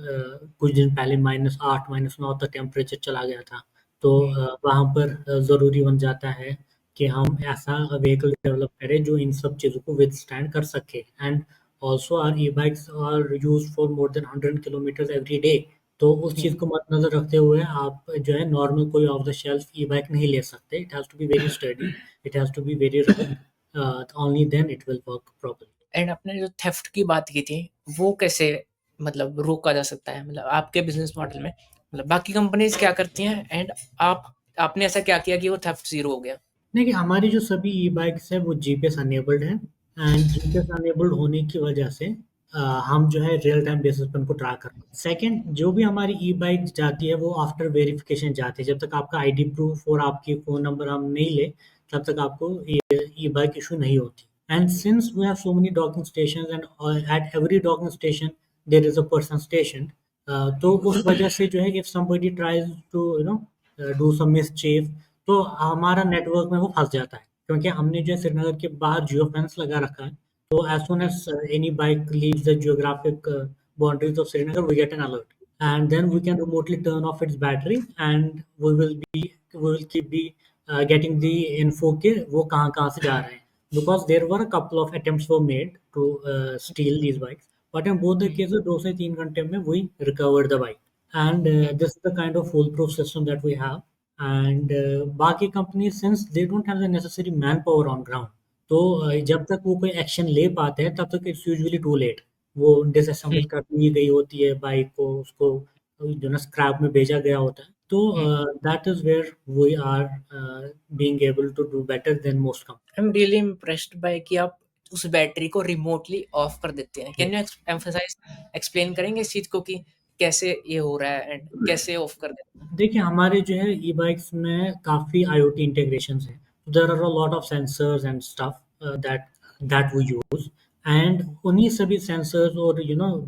कुछ दिन पहले -8 -9 तक टेम्परेचर चला गया था। तो वहाँ पर ज़रूरी बन जाता है कि हम ऐसा व्हीकल डेवलप करें जो इन सब चीज़ों को विथस्टैंड कर सके। And also our E bikes are used for more than 100 kilometres every day. तो उस
हुँ।
चीज़ को मद्देनज़र रखते हुए आप जो है नॉर्मल कोई ऑफ द शेल्फ ई-बाइक नहीं ले सकते। It has to be very sturdy, it has to be very rough, only then it will work properly.
And आपने जो थेफ्ट की बात की थी, वो कैसे मतलब रोका जा सकता है? मतलब आपके बिज़नेस मॉडल में मतलब बाकी कंपनीज़ क्या करती हैं एंड आपने ऐसा क्या किया कि वो थेफ्ट ज़ीरो हो गया?
देखिए, हमारी जो सभी ई-बाइक्स हैं वो जीपीएस अनेबल्ड हैं, एंड जीपीएस अनेबल्ड होने की वजह से हम जो है रियल टाइम बेसिस पे उनको ट्रैक कर पाते हैं। सेकंड, जो भी हमारी ई-बाइक जाती है वो आफ्टर वेरिफिकेशन जाती है। जब तक आपका आईडी प्रूफ और आपकी फ़ोन नंबर हम नहीं ले, तब तक आपको ये ई-बाइक इश्यू नहीं होती। And since we have so many docking stations and at every docking station there is a person station, तो उस वजह से जो है if somebody tries to do some mischief, तो हमारा नेटवर्क में वो फँस जाता है, क्योंकि हमने जो है श्रीनगर के बाहर जियो फेंस लगा रखा है। तो as soon as any bike leaves the geographic boundaries of Srinagar, we get an alert, and then we can remotely turn off its battery, and we will keep getting the info कि वो कहाँ-कहाँ से जा रहे हैं। Because there were a couple of attempts were made to steal these bikes, but in both the
hmm,
cases 2 से 3 घंटे में we recovered the bike, and
hmm,
this is the kind of foolproof system that we have। And बाकी companies since they don't have the necessary manpower on ground, तो जब तक वो कोई एक्शन ले पाते हैं तब तक इट्स यूजुअली टू लेट। वो
हुँ,
डिसअसेंबल कर दी गई होती है बाइक को, उसको जो ना स्क्रैप में भेजा गया होता है। तो
हुँ।
That is where we are being able to do better than most
I am really impressed by कि आप उस बैटरी को रिमोटली ऑफ कर देते हैं। Can you
company.
Emphasise explain करेंगे इस चीज़ को कि कैसे ये हो रहा है एंड कैसे ऑफ कर देते हैं?
देखिए, हमारे जो है ई-बाइक्स में काफ़ी आईओटी इंटीग्रेशंस हैं। There are a lot of sensors and stuff that that we use, and उन्हीं सभी सेंसर्स और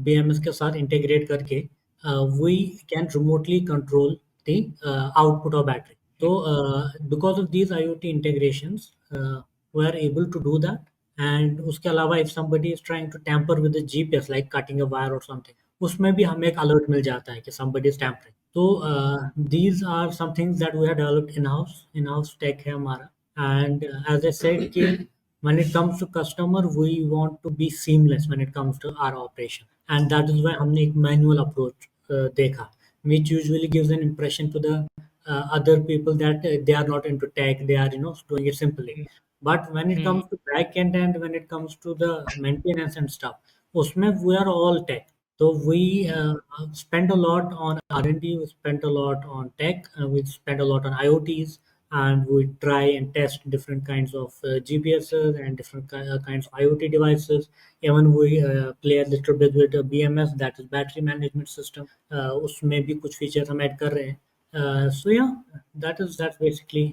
बीएमएस के साथ इंटीग्रेट करके we can remotely control the output of battery. तो because of these IoT integrations we are able to do that. And उसके अलावा if somebody is trying to tamper with the GPS like cutting a wire और समथिंग, उसमें भी हमें एक अलर्ट मिल जाता है कि समबडी इज़ टैम्परिंग। तो these are some things that we have developed in-house tech है हमारा। And as I said कि when it comes to customer, we want to be seamless when it comes to our operation, and that is why हमने एक manual approach देखा, which usually gives an impression to the other people that they are not into tech, they are doing it simply।
Hmm,
But when it
hmm,
comes to back end and when it comes to the maintenance and stuff, उसमें we are all tech। So we spend a lot on R&D, we spend a lot on tech, we spend a lot on IoTs, and we try and test different kinds of GPSs and different kinds of IoT devices. Even we play a little bit with BMS, that is battery management system. उसमें भी कुछ features हम add कर रहे हैं. So yeah, that's basically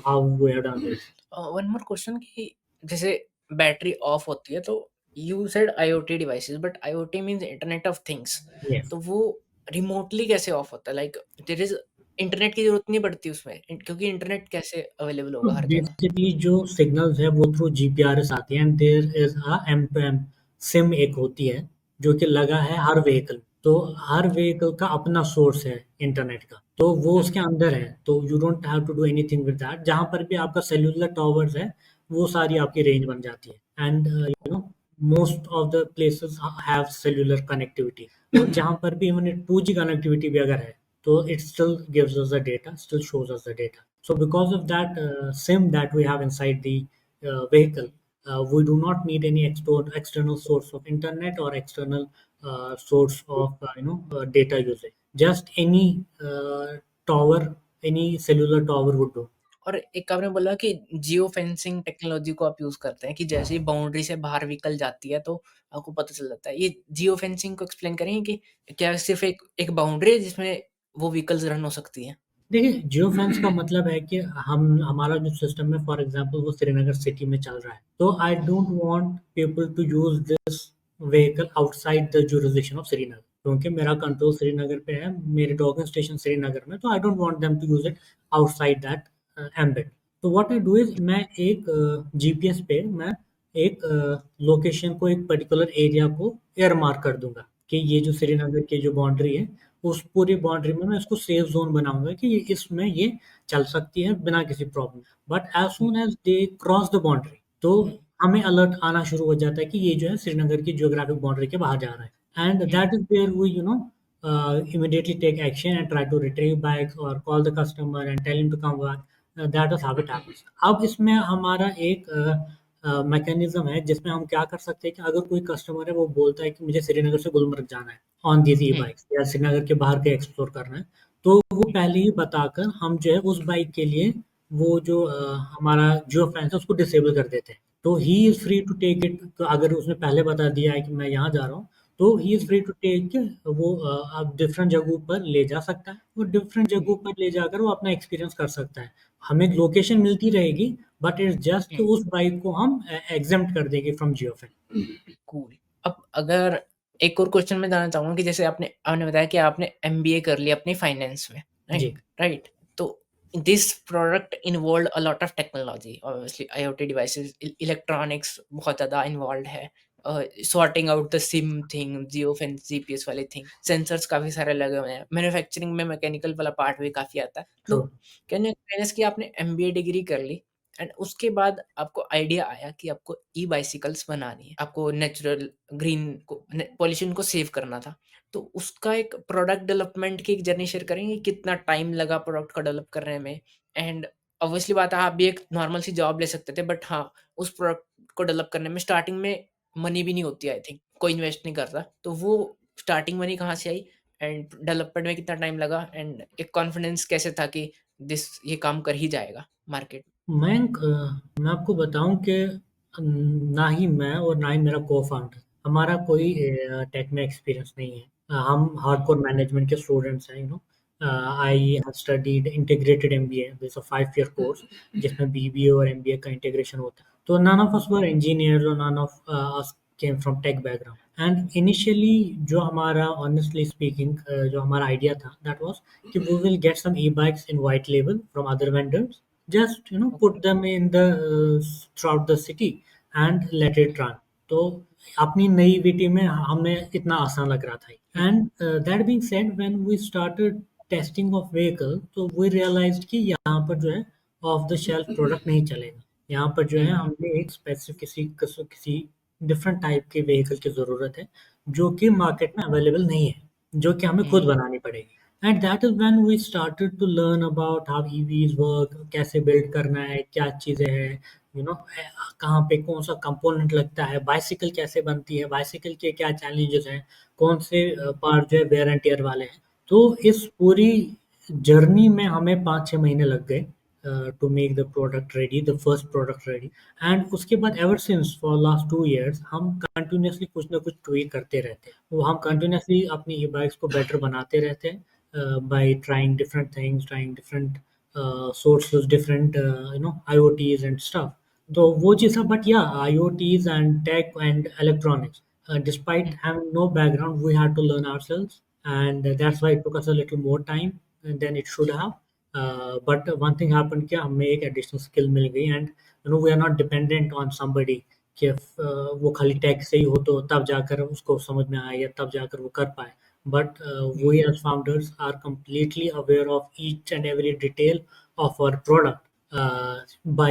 how we have done this.
One more question कि जैसे बैटरी ऑफ होती है तो you said IoT devices but IoT means internet of things
Yes.
तो वो रिमोटली कैसे ऑफ होता है लाइक देयर इज इंटरनेट की जरूरत नहीं पड़ती उसमें क्योंकि इंटरनेट कैसे अवेलेबल
तो
होगा हर जगह
बेसिकली जो सिग्नल्स है वो थ्रू जीपीआरएस आती है and there is a M to M SIM एक होती है जो कि लगा है हर व्हीकल। तो हर व्हीकल का अपना सोर्स है इंटरनेट का, तो वो उसके अंदर है, तो you don't have to do anything with that. जहां पर भी आपका सेल्यूलर टॉवर्स है वो सारी आपकी रेंज बन जाती है and you know most of the places have cellular connectivity. तो जहां पर भी इवन 2G कनेक्टिविटी भी अगर है so it still gives us the data, still shows us the data. So because of that SIM that we have inside the vehicle, we do not need any external source of internet or external source of data usage. Just any tower, any cellular tower would do.
और एक आपने बोला कि जियो फेंसिंग टेक्नोलॉजी को आप यूज करते हैं कि जैसे ही बाउंड्री से बाहर व्हीकल जाती है तो आपको पता चल जाता है ये जियो फेंसिंग को एक्सप्लेन करेंगे कि क्या सिर्फ एक एक बाउंड्री है जिसमें वो व्हीकल्स रन हो सकती है
देखिए, जियो फेंस का मतलब है कि हम हमारा जो सिस्टम है फॉर एग्जांपल वो श्रीनगर सिटी में चल रहा है, तो I don't want people to use this vehicle outside the jurisdiction of Srinagar, क्योंकि मेरा कंट्रोल श्रीनगर पे है, मेरे डॉकिंग स्टेशन श्रीनगर में, तो I don't want them to use it outside that ambit. तो व्हाट आई डू इज मैं एक जीपीएस पे मैं एक लोकेशन को, एक पर्टिकुलर एरिया को एयर मार्क कर दूंगा कि ये जो श्रीनगर की जो बाउंड्री है उस पूरी बाउंड्री में मैं इसको सेफ जोन बनाऊंगा कि इसमें ये चल सकती है बिना किसी problem. But as soon as they cross the boundary तो हमें अलर्ट आना शुरू हो जाता है कि ये जो है श्रीनगर की जियोग्राफिक बाउंड्री के बाहर जा रहा है, and that is where we immediately take action and try to retrieve bags or call the customer and tell him to come back. That is how it happens. अब इसमें हमारा एक मैकेनिज्म है जिसमें हम क्या कर सकते हैं कि अगर कोई कस्टमर है वो बोलता है कि मुझे श्रीनगर से गुलमर्ग जाना है ऑन दीज ई बाइक्स या श्रीनगर के बाहर के एक्सप्लोर करना है, तो वो पहले ही बताकर हम जो है उस बाइक के लिए वो जो हमारा जियो फैंस है उसको डिसेबल कर देते हैं। तो he is free to take it, तो अगर उसने पहले बता दिया है कि मैं यहाँ जा रहा हूँ तो he is free to take, वो अब डिफरेंट जगहों पर ले जा सकता है, वो डिफरेंट जगहों पर ले जाकर वो अपना एक्सपीरियंस कर सकता है। हमें लोकेशन मिलती रहेगी बट इट्स जस्ट कि उस बाइक को हम एग्जेम्प्ट कर देंगे फ्रॉम जियो फैन।
कूल अब अगर एक और क्वेश्चन में जानना चाहूंगा कि जैसे आपने आपने बताया कि आपने एमबीए कर लिया अपनी फाइनेंस में
जी।
राइट तो this product involve a lot of technology obviously IoT devices electronics बहुत ज़्यादा इन्वॉल्व है sorting out the SIM thing Jio fence GPS वाले थिंग सेंसर्स काफ़ी सारे लगे हुए हैं मैन्युफैक्चरिंग में मैकेनिकल वाला पार्ट भी काफ़ी आता है तो
ट्रू।
कैन यू एक्सप्लेन कि आपने एमबीए डिग्री कर ली एंड उसके बाद आपको आइडिया आया कि आपको ई बाइसिकल्स बनानी है आपको नेचुरल ग्रीन को पॉल्यूशन को सेव करना था तो उसका एक प्रोडक्ट डेवलपमेंट की एक जर्नी शेयर करेंगे कितना टाइम लगा प्रोडक्ट को डेवलप करने में एंड ऑब्वियसली बात है आप भी एक नॉर्मल सी जॉब ले सकते थे बट हाँ उस प्रोडक्ट को डेवलप करने में स्टार्टिंग में मनी भी नहीं होती आई थिंक कोई इन्वेस्ट नहीं करता तो वो स्टार्टिंग मनी कहाँ से आई एंड डेवलपमेंट में कितना टाइम लगा एंड एक कॉन्फिडेंस कैसे था कि दिस ये काम कर ही जाएगा मार्केट
मैं आपको बताऊं कि ना ही मैं और ना ही मेरा को-फाउंडर, हमारा कोई टेक में एक्सपीरियंस नहीं है। हम हार्डकोर मैनेजमेंट के स्टूडेंट्स हैं, you know. I have studied integrated MBA, this a 5 year course जिसमें बीबीए और एमबीए का इंटीग्रेशन होता है। तो none of us were engineers और none of us came from tech background, and initially जो हमारा ऑनेस्टली स्पीकिंग जो हमारा आइडिया था दैट वाज कि we will get some e-bikes in white label from other vendors, just put them in the throughout the city and let it run। तो अपनी नेइविटी में हमें इतना आसान लग रहा था, and that being said when we started testing of vehicle तो वी रियलाइज्ड कि यहाँ पर जो है ऑफ द शेल्फ प्रोडक्ट नहीं चलेगा। यहाँ पर जो है हमें एक स्पेसिफिक किसी डिफरेंट टाइप के व्हीकल की ज़रूरत है जो कि मार्केट में अवेलेबल नहीं है, जो कि हमें खुद बनानी पड़ेगी। And that is when we started to learn about how EVs work, कैसे बिल्ड करना है, क्या चीज़ें हैं, यू नो, कहाँ पे कौन सा कंपोनेंट लगता है, बाइसिकल कैसे बनती है, बाइसिकल के क्या चैलेंजेस हैं, कौन से पार्ट जो है वेयर एंड टियर वाले हैं। तो इस पूरी जर्नी में हमें 5-6 महीने लग गए to make the product ready, the first product ready. And उसके बाद ever since for last 2 years हम continuously कुछ ना कुछ tweak करते रहते हैं, वो हम continuously अपनी e-bikes को better बनाते रहते हैं, by trying different things, trying different sources, different IoTs and stuff. तो वो चीज़ था, but yeah, IoTs and tech and electronics, despite having no background, we had to learn ourselves, and that's why it took us a little more time than it should have. But one thing happened कि हमें एक additional skill मिल गई, and we are not dependent on somebody कि वो खाली tech से ही हो तो तब जाकर उसको समझ में आए या तब जाकर वो कर पाए. But we as founders are completely aware of each and every detail of our product, by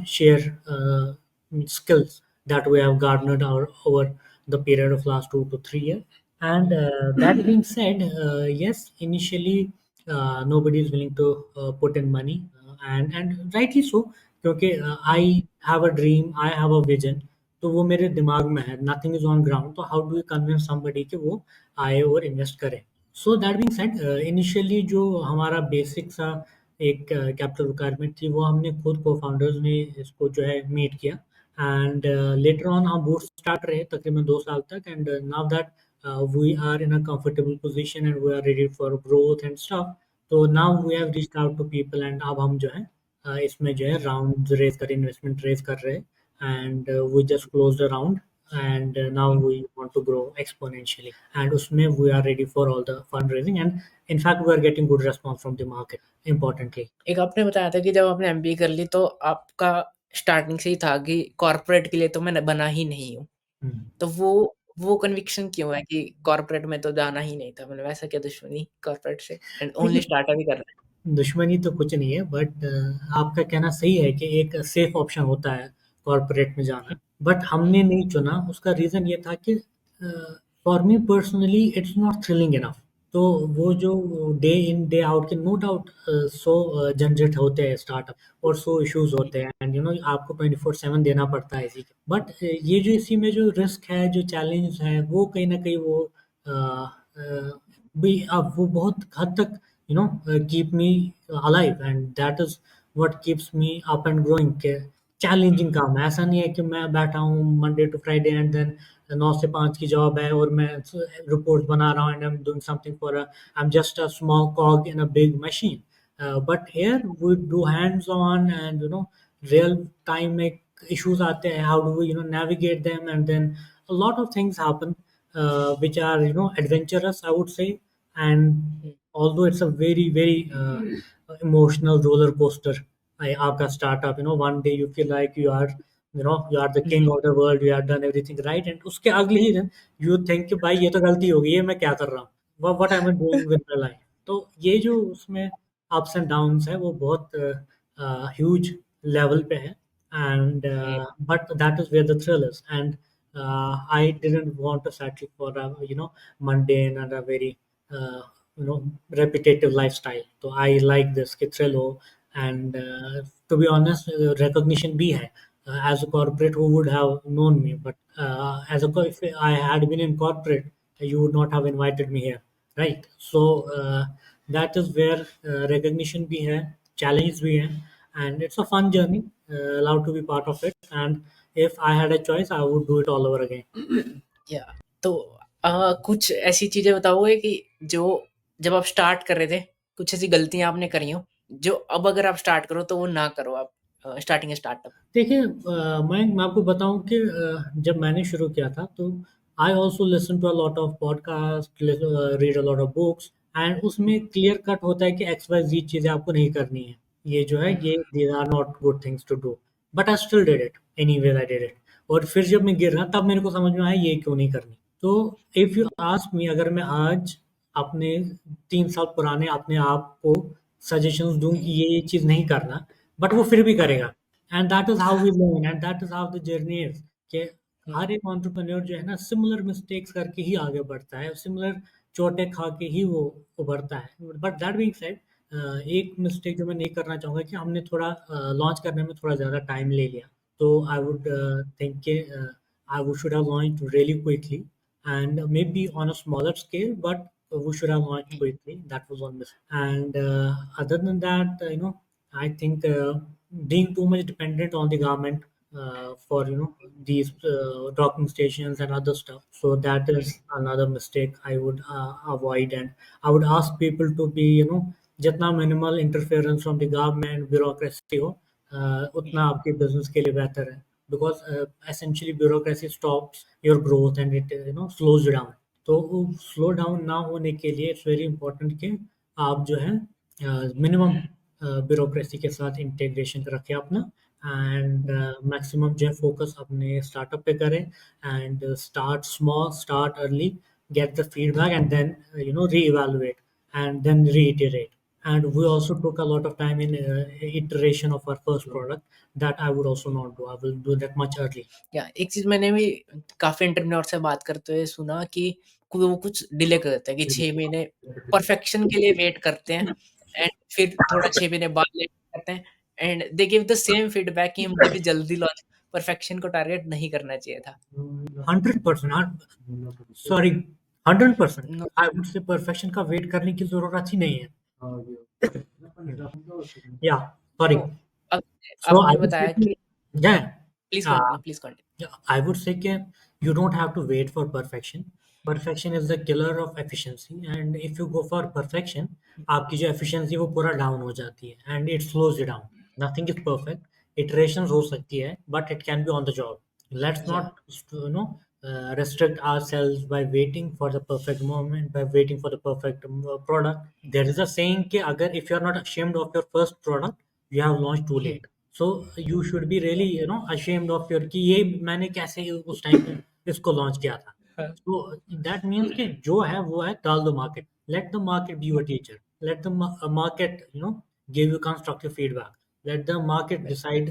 sheer skills that we have garnered over the period of last 2 to 3 years. And that being said, yes, initially nobody is willing to put in money, and rightly so, क्योंकि I have a dream, I have a vision, तो वो मेरे दिमाग में है, nothing is on ground, तो how do you convince somebody कि वो आए और इन्वेस्ट करे. So that being said, initially जो हमारा बेसिक सा एक कैपिटल रिक्वायरमेंट थी, वो हमने खुद को फाउंडर्स ने इसको जो है मीट किया, एंड लेटर ऑन हम बूट स्टार्ट रहे तकरीबन 2 साल तक, and now that we are in a comfortable position and we are ready for growth and stuff. तो now we have reached out to people, and अब हम जो है इसमें जो है राउंड रेज कर इन्वेस्टमेंट रेज कर रहे हैं, and we just closed a round, and now we want to grow exponentially, and usme we are ready for all the fundraising, and in fact we are getting good response from the market, importantly.
एक आपने बताया था कि जब आपने एमबीए कर ली तो आपका स्टार्टिंग से ही था कि कॉर्पोरेट के लिए तो मैं बना ही नहीं हूँ।
Hmm.
तो वो कन्विक्शन क्यों है कि कॉर्पोरेट में तो जाना ही नहीं था? मतलब ऐसा क्या दुश्मनी कॉर्पोरेट से एंड ओनली
देखिए,
स्टार्टअप ही कर रहे
दुश्मनी तो कुछ नहीं है, बट आपका कहना सही है कि एक सेफ ऑप्शन होता है कॉर्पोरेट में जाना, बट
हैं?
हमने नहीं चुना. उसका रीज़न ये था कि for me personally it's not thrilling enough. तो वो जो डे इन डे आउट के, नो डाउट, सो झंझट होते हैं स्टार्टअप, और सो इश्यूज होते हैं, एंड आपको 24/7 देना पड़ता है इसी के. बट ये जो इसी में जो रिस्क है, जो चैलेंज है, वो कहीं ना कहीं वो भी अब वो बहुत हद तक keep me alive, and that is what keeps me up and growing. के चैलेंजिंग काम है, ऐसा नहीं है कि मैं बैठा हूँ Monday to Friday and then 9 से 5 की जॉब है और मैं रिपोर्ट बना रहा हूँ, and I am doing something for I am just a small cog in a big machine. But here we do hands on, and real time में issues आते हैं, how do we navigate them, and then a lot of things happen, which are adventurous, I would say. And although it's a very very emotional roller coaster, आपका startup, one day you feel like you are the king of the world, you have done everything right, and उसके अगले ही दिन you think कि भाई ये तो गलती हो गई है, मैं क्या कर रहा हूँ, what am I doing with my life. तो ये जो उसमें ups and downs है, वो बहुत huge level पे है, and but that is where the thrill is. And I didn't want to settle for a mundane and a very repetitive lifestyle. So I like this कि thrill हो, and to be honest, recognition भी है. As a corporate, who would have known me, but if I had been in corporate, you would not have invited me here, right? So that is where recognition भी है, challenge भी है, and it's a fun journey, allowed to be part of it. And if I had a choice, I would do it all over again.
या तो कुछ ऐसी चीज़ें बताओगे कि जो जब आप स्टार्ट कर रहे थे, कुछ ऐसी गलतियाँ आपने करी हों, जो अब अगर आप स्टार्ट करो तो वो ना करो आप स्टार्टिंग स्टार्टअप?
देखिए, मैं आपको बताऊँ कि जब मैंने शुरू किया था, तो I also listen to a lot of podcast, read a lot of books, and उसमें क्लियर कट होता है कि एक्स वाई ज़ेड चीज़ें आपको नहीं करनी है। ये जो है, ये these are not good things to do, but I still did it, anyways I did it. और फिर जब मैं गिरा, तब मेरे को समझ में आया ये क्यों नहीं करनी. तो इफ़ यू आस्क मी, अगर मैं आज अपने 3 साल पुराने अपने आप को सजेशंस दूँ कि ये चीज़ नहीं करना, बट वो फिर भी करेगा. And that is how we learn, and that is how the journey is, कि हर एक एंटरप्रेन्योर जो है ना, सिमिलर मिस्टेक्स करके ही आगे बढ़ता है, सिमिलर चोटें खा के ही वो उभरता है. बट दैट बीइंग सेड, एक मिस्टेक जो मैं नहीं करना चाहूँगा कि हमने थोड़ा लॉन्च करने में थोड़ा ज़्यादा टाइम ले लिया. तो आई वुड थिंक कि I would should have launched really quickly, and maybe on a smaller scale, but we should have launched quickly. That was one mistake. And other than that, I think being too much dependent on the government for these docking stations and other stuff. So that is another mistake I would avoid, and I would ask people to be जितना minimal interference from the government bureaucracy हो उतना आपके business के लिए बेहतर है, because essentially bureaucracy stops your growth and it slows you down. तो स्लो डाउन ना होने के लिए इट्स वेरी इंपॉर्टेंट कि आप जो है मिनिमम ब्यूरोक्रेसी के साथ इंटीग्रेशन रखें अपना, एंड मैक्सिमम जो है फोकस अपने स्टार्टअप पे करें, and start small, start early, get the feedback, and then reevaluate, and then reiterate. And we also took a lot of time in iteration of our first product that I would also not do. I will do that much early.
या एक चीज़ मैंने भी काफ़ी एंटरप्रेन्योर से बात करते हुए सुना कि वो कुछ डिले कर देते हैं कि 6 महीने परफेक्शन के लिए वेट करते हैं एंड फिर थोड़ा 6 महीने बाद लेट करते हैं and they give the same feedback कि मुझे भी जल्दी लॉन्च परफेक्शन को टारगेट नहीं करना चाहिए था।
100%, sorry, 100%।
No
I would say perfection का वेट करने की जरूरत ही नहीं है। या सॉरी,
तो अब
सो
आपने
आई वुड से
बताया
कि
कि
या
please continue, please continue.
I would say कि you don't have to wait for perfection. Perfection is the killer of efficiency, and if you go for perfection, आपकी जो efficiency वो पूरा down हो जाती है and it slows you down. Nothing is perfect. Iterations हो सकती है, but it can be on the job. Let's
या
not restrict ourselves by waiting for the perfect moment, by waiting for the perfect product. There is a saying कि अगर if you are not ashamed of your first product, you have launched too
hmm,
late. So you should be really ashamed of your कि ये मैंने कैसे उस टाइम पे इसको लॉन्च किया था।
हाँ,
सो दैट मीन्स कि जो है वो है, डाल दो market, let the market be your teacher, let the market give you constructive feedback, let the market
right,
decide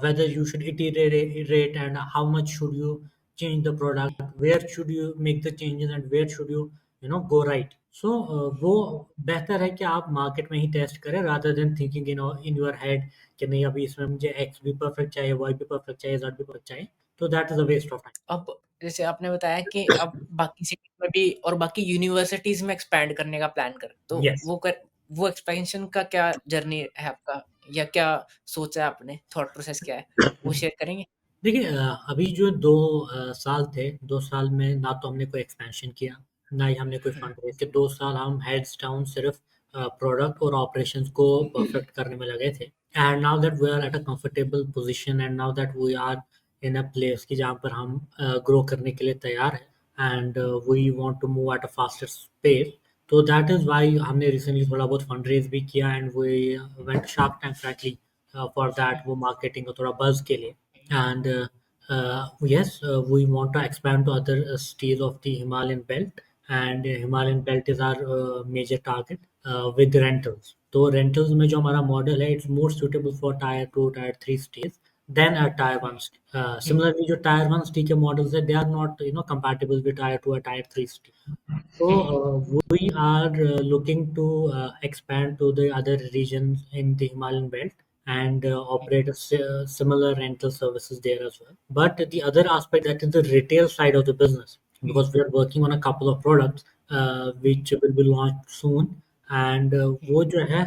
whether you should iterate and how much should you change the product, where should you make the changes and where should you go right. सो वो बेहतर है कि आप मार्केट में ही टेस्ट करें rather than thinking in your head कि नहीं अभी इसमें मुझे एक्स भी परफेक्ट चाहिए, वाई भी परफेक्ट चाहिए, जेड भी परफेक्ट चाहिए, तो that is a waste of
अब जैसे आपने बताया कि अब बाकी सिटीज़ में भी और बाकी यूनिवर्सिटीज़ में एक्सपैंड करने का प्लान करें, तो
टाइम। यस,
वो एक्सपेंशन का क्या जर्नी है आपका या क्या सोचा है आपने? थॉट प्रोसेस क्या है? वो शेयर करेंगे?
देखिए अभी जो 2 साल थे, 2 साल में ना तो हमने कोई एक्सपेंशन किया, ना ही हमने कोई
हुँ,
फंड रेज़ किया। 2 साल हम हेड्स डाउन सिर्फ़ प्रोडक्ट और ऑपरेशंस को परफेक्ट करने में लगे थे। And now that we are at a comfortable position, and now that we are in a place कि जहाँ पर हम ग्रो करने के लिए तैयार हैं, and we want to move at a faster pace. तो दैट इज़ व्हाई हमने रिसेंटली थोड़ा बहुत फंड रेज़ भी किया, and we went Shark Tank frankly for that, वो मार्केटिंग और थोड़ा बज़ के लिए। And yes, we want to expand to other states of the Himalayan belt, and Himalayan belt is our major target with rentals. तो rentals में जो हमारा मॉडल है, it's more suitable for tier 2, tier 3 states than a tier 1 state.
Hmm,
Similarly, जो tier 1 state के models है, they are not compatible with tier 2 or tier 3 state. So we are looking to expand to the other regions in the Himalayan belt and operate a similar rental services there as well. But the other aspect, that is the retail side of the business, because we are working on a couple of products which will be launched soon. And वो जो है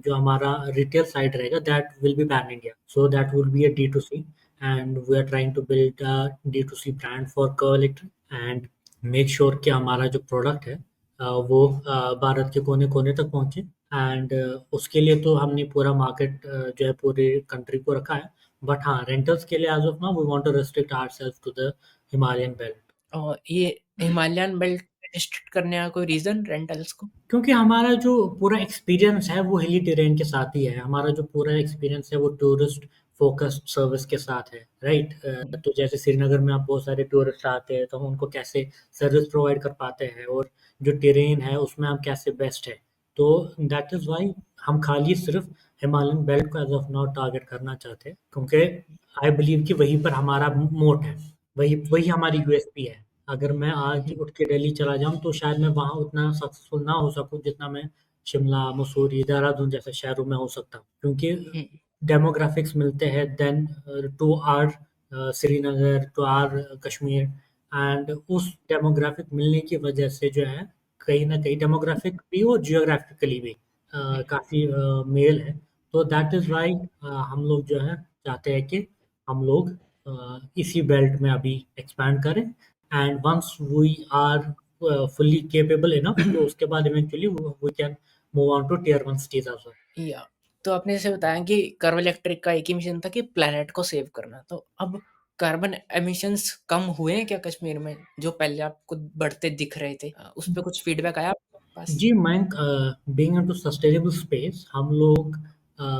जो हमारा retail side रहेगा, that will be pan India. So that will be a D2C, and we are trying to build a D2C brand for Curve Electric and make sure कि हमारा जो प्रोडक्ट है वो भारत के कोने-कोने तक पहुँचे, एंड उसके लिए तो हमने पूरा मार्केट जो है पूरी कंट्री को रखा है। बट हाँ, रेंटल्स के लिए as of now we want to restrict ourselves to the Himalayan belt.
और ये हिमालयन बेल्ट रिस्ट्रिक्ट करने का कोई रीज़न रेंटल्स को?
क्योंकि हमारा जो पूरा एक्सपीरियंस है वो हिली टेरेन के साथ ही है। हमारा जो पूरा एक्सपीरियंस है वो टूरिस्ट फ़ोकस्ड सर्विस के साथ है, राइट? तो जैसे श्रीनगर में आप बहुत सारे टूरिस्ट आते हैं, तो हम उनको कैसे सर्विस प्रोवाइड कर पाते हैं, और जो टेरेन है उसमें हम कैसे बेस्ट है। तो दैट इज़ व्हाई हम खाली सिर्फ़ हिमालयन बेल्ट को एज़ ऑफ नाउ टारगेट करना चाहते हैं, क्योंकि आई बिलीव कि वहीं पर हमारा मोट है, वही वही हमारी यूएसपी है। अगर मैं आज
हुँ,
उठ के दिल्ली चला जाऊँ तो शायद मैं वहाँ उतना सक्सेसफुल ना हो सकूँ जितना मैं शिमला, मसूरी, देहरादून जैसे शहरों में हो सकता हूँ। क्योंकि
हुँ,
डेमोग्राफिक्स मिलते हैं then to our Srinagar, to our Kashmir, and उस डेमोग्राफिक मिलने की वजह से जो है कहीं न कहीं डेमोग्राफिक भी और जियोग्राफिकली भी
हुँ,
काफ़ी मेल है। तो दैट इज़ व्हाई हम लोग जो है चाहते हैं कि हम लोग इसी बेल्ट में अभी एक्सपैंड करें, and once we are fully capable enough, तो उसके बाद eventually we can move on to tier 1 cities as well.
या तो आपने जैसे बताया कि कर्व इलेक्ट्रिक का एक ही मिशन था कि प्लैनेट को सेव करना। तो अब कार्बन एमिशंस कम हुए हैं क्या कश्मीर में? जो पहले आपको बढ़ते दिख रहे थे? उस पे कुछ फीडबैक आया आपके पास?
जी, Mayank, being into sustainable space हम लोग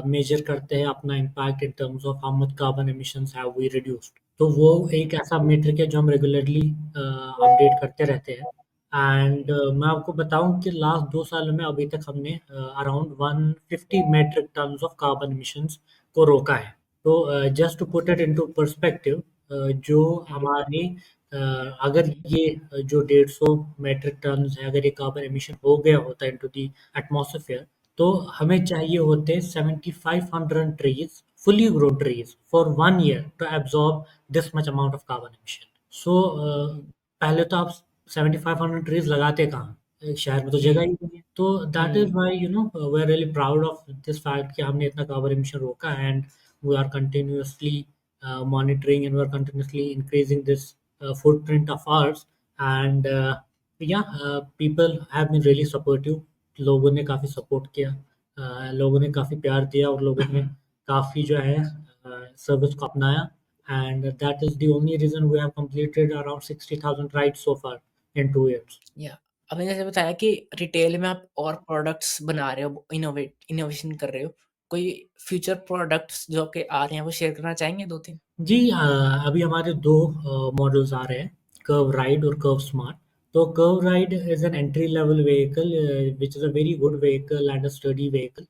मेजर करते हैं अपना impact in terms of how much carbon emissions have we reduced. तो वो एक ऐसा मीट्रिक है जो हम रेगुलरली अपडेट करते रहते हैं। एंड मैं आपको बताऊं कि लास्ट 2 सालों में अभी तक हमने around 150 metric tons of carbon emissions को रोका है। तो just to put it into perspective, जो
हुँ,
हमारी अगर ये जो 150 मेट्रिक टन है, अगर ये कार्बन एमिशन हो गया होता इनटू द एटमॉस्फेयर, तो हमें चाहिए होते 7500 trees, fully grown trees for 1 year to absorb this much amount of carbon emission. So
हुँ,
पहले तो आप 7500 ट्रीज लगाते कहाँ? शहर में तो जगह
हुँ,
ही नहीं है। तो that is
um,
why we are really proud of this fact कि हमने इतना कार्बन एमिशन रोका, and we are continuously monitoring, and we're continuously increasing this footprint of ours. And yeah, people have been really supportive. लोगों ने काफ़ी सपोर्ट किया, लोगों ने काफ़ी प्यार दिया, और लोगों ने काफ़ी जो है सर्विस को अपनाया, and that is the only reason we have completed around 60,000 rides so far in 2 years.
या आपने जैसे बताया कि रिटेल में आप और प्रोडक्ट्स बना रहे हो, इनोवेशन कर रहे हो। कोई फ्यूचर प्रोडक्ट्स जो आपके आ रहे हैं, वो शेयर करना चाहेंगे 2-3?
जी, अभी हमारे दो मॉडल्स आ रहे हैं, कर्व राइड और कर्व स्मार्ट। तो curve ride is an entry level vehicle which is a very good vehicle and a study vehicle.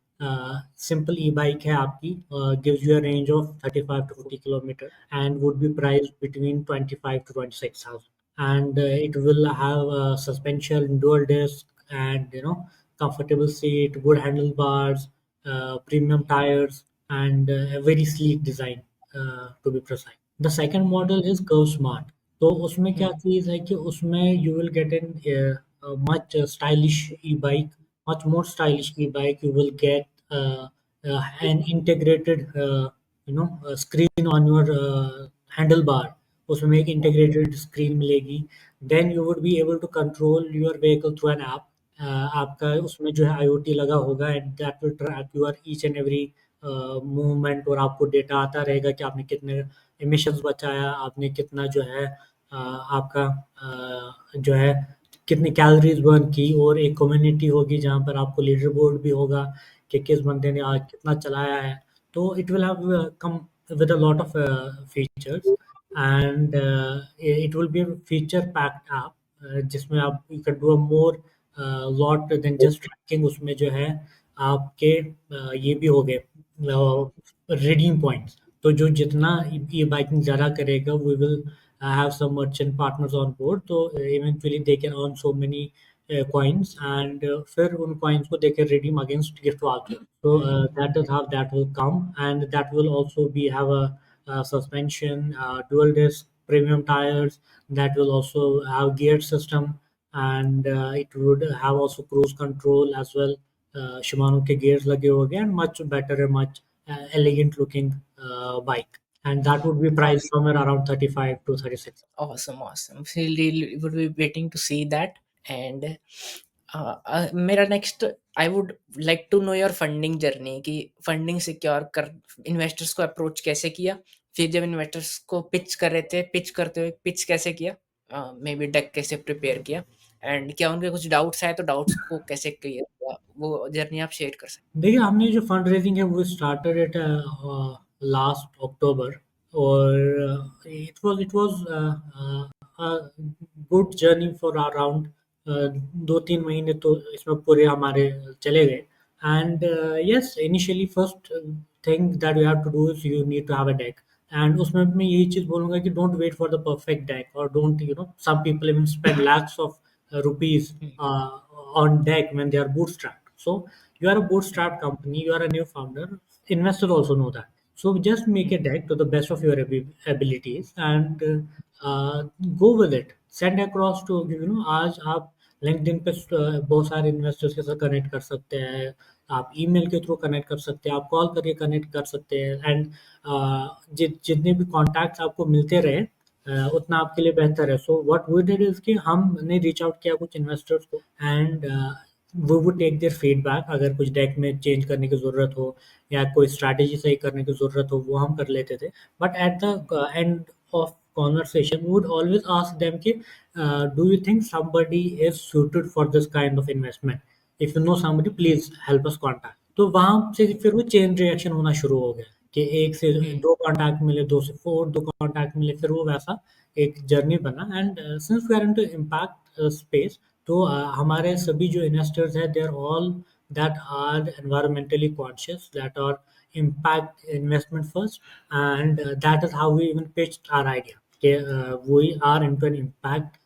Simple E bike है आपकी, gives you a range of 35 to 40 kilometre, and would be price between 25 to 26,000, and it will have suspension, dual disc, and comfortable seat, good handlebars, premium tires, and a very sleek design, to be precise. The second model is Curve Smart. तो उसमें क्या
हुँ,
चीज़ है कि उसमें you will get an much stylish e-bike, much more stylish e-bike. You will get an integrated screen on your handlebar. उसमें एक integrated screen मिलेगी. Then you would be able to control your vehicle through an app. आपका उसमें जो है IoT लगा होगा, and that will track your each and every movement, और आपको डेटा आता रहेगा कि आपने कितने एमिशंस बचाया, आपने कितना जो है आपका जो है कितनी कैलोरीज बर्न की, और एक कम्युनिटी होगी जहाँ पर आपको लीडर बोर्ड भी होगा कि किस बंदे ने आज कितना चलाया है। तो it will have come with a lot of features, and it will be feature packed app, जिसमें आप you can do a more lot than just tracking. उसमें जो है आपके ये भी हो गए रिडीम पॉइंट्स। तो जो जितना ये बाइकिंग ज़्यादा करेगा, we will have some merchant partners on board, तो eventually they can earn so many coins, and फिर उन कॉइन्स को they can redeem against gift voucher. So that is how that will come, and that will also be have a suspension, dual disc, premium tires. That will also have gear system, and it would have also cruise control as well. Shimano के gears लगे होंगे, and much better and much elegant looking bike, and that would be priced somewhere around 35 to 36.
Awesome, awesome. Really would be waiting to see that. And मेरा next, I would like to know your funding journey कि फंडिंग सिक्योर कर इन्वेस्टर्स को अप्रोच कैसे किया? फिर जब इन्वेस्टर्स को पिच कर रहे थे, पिच करते हुए पिच कैसे किया? मे बी डेक कैसे प्रिपेयर किया? एंड क्या उनके कुछ डाउट्स आए तो डाउट्स को कैसे क्लियर किया? वो जर्नी आप शेयर कर सकते
देखिए, हमने जो फंड रेजिंग है वो स्टार्टेड एट लास्ट अक्टूबर, और it was good journey for around 2-3 महीने, तो इसमें पूरे हमारे चले गए। And yes, initially first thing that you have to do is you need to have a deck, and उसमें मैं यही चीज़ बोलूँगा कि don't wait for the perfect deck, और don't some people even spend lakhs of rupees
हैं?
on deck when they are bootstrapped. So you are a bootstrap company, you are a new founder, investors also know that. So just make a deck to the best of your abilities, and go with it, send across to आज आप लिंक्डइन पे बहुत सारे इन्वेस्टर्स के साथ कनेक्ट कर सकते हैं, आप ईमेल के थ्रू कनेक्ट कर सकते हैं, आप कॉल करके कनेक्ट कर सकते हैं। एंड जितने भी कॉन्टैक्ट्स आपको मिलते रहे उतना आपके लिए बेहतर है। So what we did is कि हमने रीच आउट किया कुछ इन्वेस्टर्स को, एंड वो वुड टेक देयर फीडबैक। अगर कुछ डेक में चेंज करने की ज़रूरत हो या कोई स्ट्रैटेजी सही करने की ज़रूरत हो, वो हम कर लेते थे। But at the end of conversation, we would always ask them कि do you think somebody is suited for this kind of investment? If you know somebody, please help us contact. तो वहां से फिर वो चेन रिएक्शन होना शुरू हो गया कि एक से
हुँ,
दो कांटेक्ट मिले, दो से फोर, दो कांटेक्ट मिले, फिर वो वैसा एक जर्नी बना। And since we are into impact space, तो हमारे सभी जो इन्वेस्टर्स हैं, they are all that are environmentally conscious, that are impact investment first, and that is how we even pitched our idea. Okay, we are into an impact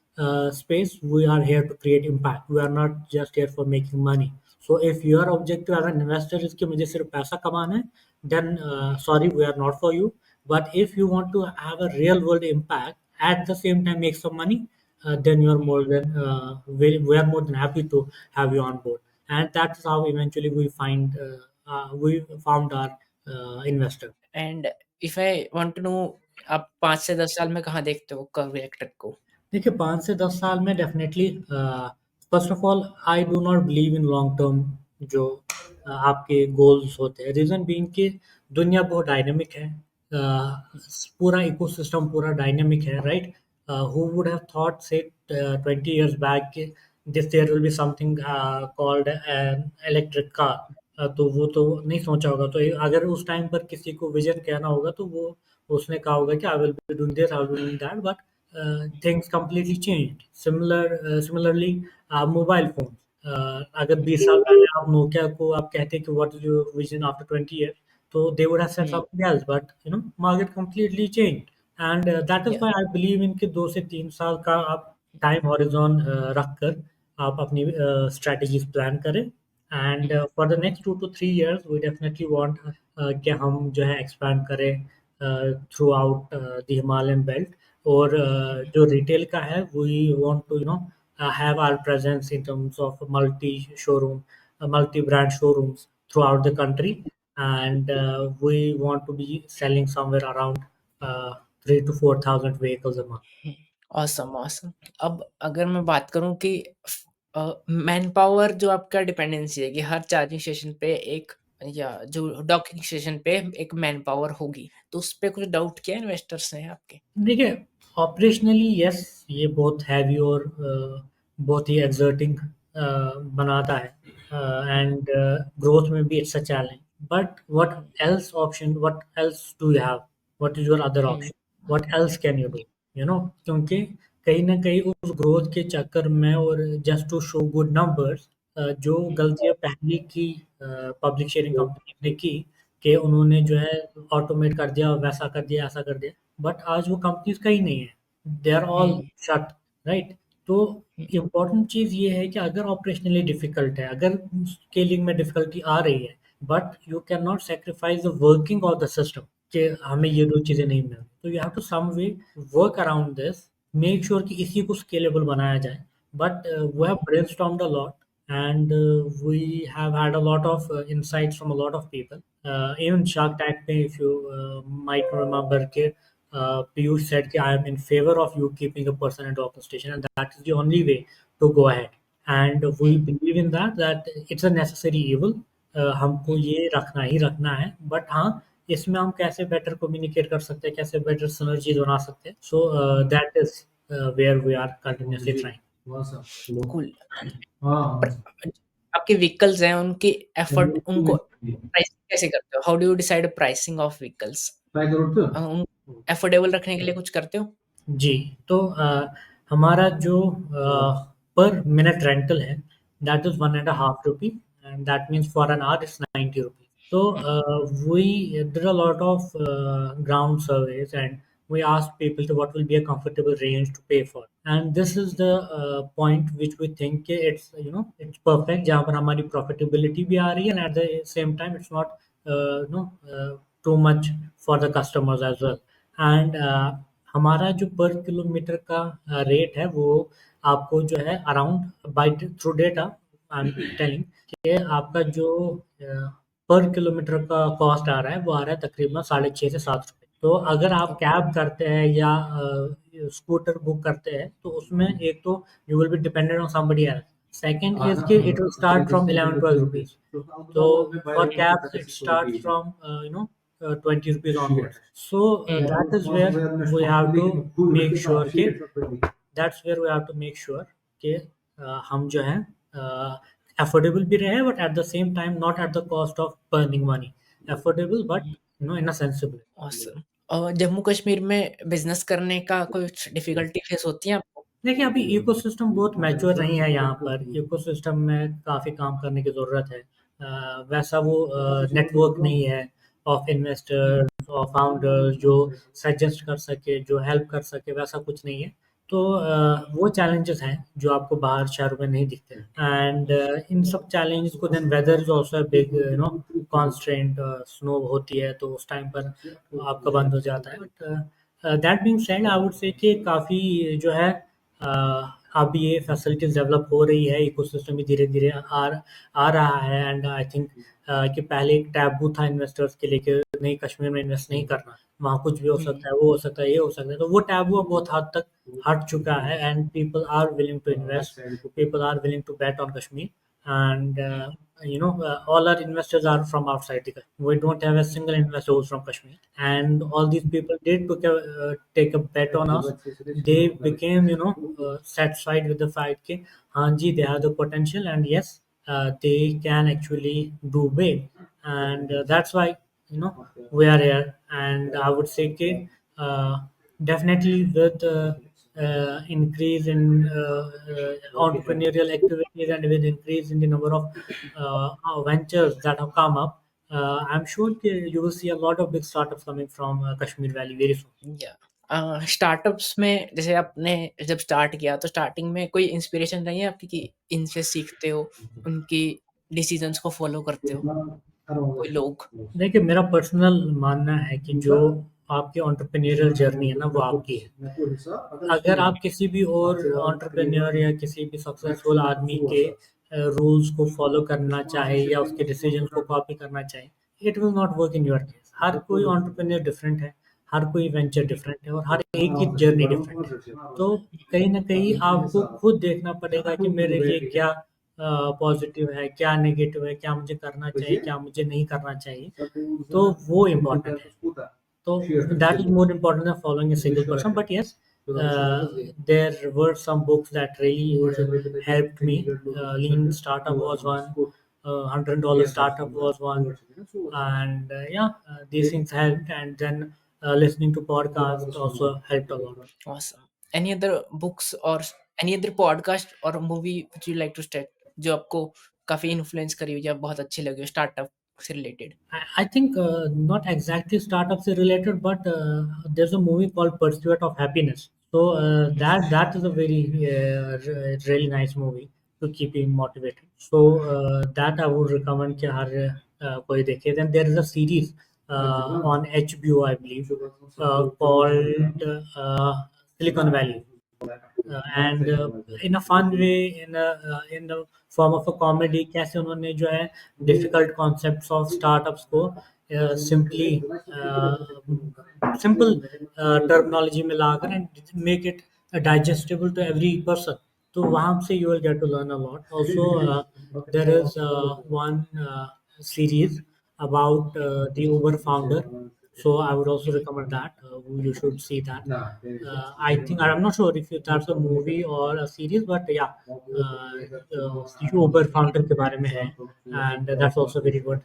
space. We are here to create impact. We are not just here for making money. So if your objective as an investor is कि मुझे सिर्फ पैसा कमाना है, then sorry, we are not for you. But if you want to have a real world impact at the same time make some money, then you are more than we are more than happy to have you on board. And that's how eventually we found our investor.
And if I want to know, आप 5 से 10 साल में कहाँ देखते हो कर्व इलेक्ट्रिक को?
देखिए, 5 से 10 साल में definitely first of all I do not believe in long term जो आपके गोल्स होते हैं। रीज़न बीइंग कि दुनिया बहुत डायनामिक है। पूरा इकोसिस्टम पूरा डायनामिक है, right? Who would have thought say 20 years back कि this there will be something called an electric car. तो वो तो नहीं सोचा होगा। तो अगर उस टाइम पर किसी को विज़न कहना होगा तो वो उसने कहा होगा कि I will be doing this, I will be doing that. But things completely changed. Similarly, mobile phones. अगर 20 साल पहले आप नोकिया को आप कहते कि what is your vision after 20 years, तो they would have said
hmm,
something else. But market completely changed, and that is
या
why I believe in कि 2 से 3 साल का आप टाइम हॉरिजॉन रखकर आप अपनी स्ट्रेटजीज प्लान करें। And for the next 2 to 3 years we definitely want कि हम जो है एक्सपैंड करें throughout the Himalayan belt. और जो रिटेल का है, we want to have our presence in terms of multi brand showrooms throughout the country, and we want to be selling somewhere around 3 to 4 thousand vehicles a month.
Hmm, awesome, awesome. अब अगर मैं बात करूँ कि मैन पावर जो आपका डिपेंडेंसी है कि हर चार्जिंग स्टेशन पे एक या जो डॉकिंग स्टेशन पे एक मैन पावर होगी, तो उसपे कुछ डाउट किया इन्वेस्टर्स ने आपके?
देखिए, ऑपरेशनली यस, ये बहुत हैवी और बहुत ही एक्सर्टिंग बनाता है, एंड ग्रोथ में भी it's a challenge. But what else do you have? What is your other
hmm,
option? What else can you do? क्योंकि कहीं ना कहीं उस ग्रोथ के चक्कर में और just to show good numbers, जो
हुँ,
गलतियां पहले की पब्लिक शेयरिंग कंपनी ने की कि उन्होंने जो है ऑटोमेट कर दिया, वैसा कर दिया, ऐसा कर दिया। बट आज वो कंपनीज कहीं नहीं है, they are all
um,
shut, right? तो
हुँ,
इम्पोर्टेंट चीज़ ये है कि अगर ऑपरेशनली डिफिकल्ट है, अगर स्केलिंग में डिफिकल्टी आ रही है, but you can not sacrifice the working of the system कि हमें ये दो चीज़ें नहीं मिल रही। तो you have to some way work around this, make sure कि इसी को स्केलेबल बनाया जाए। But we have brainstormed a lot, and we have had a lot of insights from a lot of people. Even Shark Tank, if you might remember, Piyush said I am in favor of you keeping a person at docking station, and that is the only way to go ahead. And we
hmm,
believe in that it's a necessary evil. हमको
हुँ,
ये रखना ही रखना है। बट हाँ, इसमें हम कैसे बेटर कम्युनिकेट कर सकते हैं, कैसे बेटर सिनर्जीज बना सकते हैं। So that is where we are continuously trying.
Cool. पर
हाँ,
आपके व्हीकल्स हैं, उनकी एफर्ट उनको
हाँ।
प्राइसिंग कैसे करते हो? How do you decide pricing of vehicles?
Try करो तो।
उन अफोर्डेबल रखने के लिए कुछ करते हो?
जी, तो हमारा जो पर मिनट रेंटल है, that is one and a
hmm,
half rupee, and that means for an hour it's 90 rupees. So
hmm,
we did a lot of ground surveys, and we asked people to what will be a comfortable range to pay for. And this is the point which we think कि it's perfect, जहाँ पर हमारी profitability भी आ रही है, and at the same time it's not too much for the customers as well. And हमारा जो पर किलोमीटर का रेट है वो आपको जो है around by through data I am telling कि आपका जो पर किलोमीटर का कॉस्ट आ रहा है वो आ रहा है तकरीबन 6.5 से 7 रुपए। तो अगर आप कैब करते हैं या स्कूटर बुक करते हैं तो उसमें एक तो you will be dependent on somebody else, second is कि it will start from 11-12 rupees. तो for cabs it start from you know 20 rupees onwards. So
hmm,
that is where we have to make sure कि that's where we have to make sure कि हम जो है अफोर्डेबल भी रहे but at the same time not at the cost of burning money, affordable but in a sensible.
Awesome. Jammu Kashmir में बिज़नेस करने का कुछ डिफ़िकल्टी फेस होती है आपको?
देखिए, अभी इकोसिस्टम बहुत मैच्योर नहीं है यहाँ पर। इकोसिस्टम में काफ़ी काम करने की ज़रूरत है। वैसा वो नेटवर्क नहीं है ऑफ इन्वेस्टर्स और फाउंडर्स जो सजेस्ट कर सके, जो हेल्प कर सके, वैसा कुछ नहीं है। तो वो चैलेंजेस हैं जो आपको बाहर शहरों में नहीं दिखते। एंड इन सब चैलेंजेस को then weather is also a big constraint. Snow होती है तो उस टाइम पर आपका बंद हो जाता है। But that being said I would say कि काफ़ी जो है अ, अब ये फैसिलिटीज़ डेवलप हो रही है, इकोसिस्टम भी धीरे-धीरे आ रहा है। एंड आई थिंक कि पहले एक टैबू था इन्वेस्टर्स के लिए कि नहीं, कश्मीर में इन्वेस्ट नहीं करना, वहाँ कुछ भी हो
हुँ,
सकता है, वो हो सकता है, ये हो सकता है। तो वो टैबू अब बहुत हद तक हट चुका है and people are willing to invest, people are willing to bet on Kashmir. And all our investors are from outside the country. We don't have a single investor who's from Kashmir. And all these people did take a bet on us. They became, satisfied with the fact that, Hanji, they have the potential, and yes, they can actually do big. And that's why, we are here. And I would say, definitely with increase in entrepreneurial activities and with increase in the number of ventures that have come up, I'm sure you will see a lot of big startups coming from Kashmir Valley very soon.
या स्टार्टअप्स में जैसे आपने जब स्टार्ट किया तो स्टार्टिंग में कोई इंस्पिरेशन रही है आपकी कि इनसे सीखते हो, उनकी डिसीज़न्स को फ़ॉलो करते हो, कोई लोग?
देखिए, मेरा पर्सनल मानना है कि जो आपकी एंटरप्रेन्योरियल जर्नी है ना, वो आपकी है। अगर आप किसी भी और एंटरप्रेन्योर या किसी भी सक्सेसफुल आदमी के रूल्स को फॉलो करना चाहे या उसके डिसीजंस को कॉपी करना चाहे, it will not work in your case. हर कोई एंटरप्रेन्योर डिफरेंट है, हर कोई वेंचर डिफरेंट है और हर एक की जर्नी डिफरेंट है। तो कहीं न कहीं आपको खुद देखना पड़ेगा कि मेरे लिए क्या पॉजिटिव है, क्या नेगेटिव है, क्या मुझे करना चाहिए, क्या मुझे नहीं करना चाहिए। तो वो इम्पोर्टेंट है। So that is more important than following a single person. But yes, there were some books that really helped me. Lean Startup was one. $100 Startup was one. And these things helped. And then listening to podcasts also helped a lot.
Awesome. Any other books और एनी अदर पॉडकास्ट और movie which you like to state जो आपको काफ़ी इन्फ्लुएंस करी हो या बहुत अच्छी लगी हो स्टार्टअप से related?
I think not exactly startups related, but there's a movie called Pursuit of Happiness. So that is a very really nice movie to keep you motivated. So that I would recommend कि हर कोई देखे. Then there is a series on HBO, I believe, called Silicon Valley. And in a fun way, in the form of a comedy, कैसे उन्होंने जो है difficult concepts of startups को simply simple terminology में लाकर and make it digestible to every person. तो वहाँ से you will get to learn a lot. Also, there is one series about the Uber founder. So I would also recommend that. You should see that. I think I'm not sure if that's a movie or a series, but yeah, Uber founder के बारे में है, and that's also very good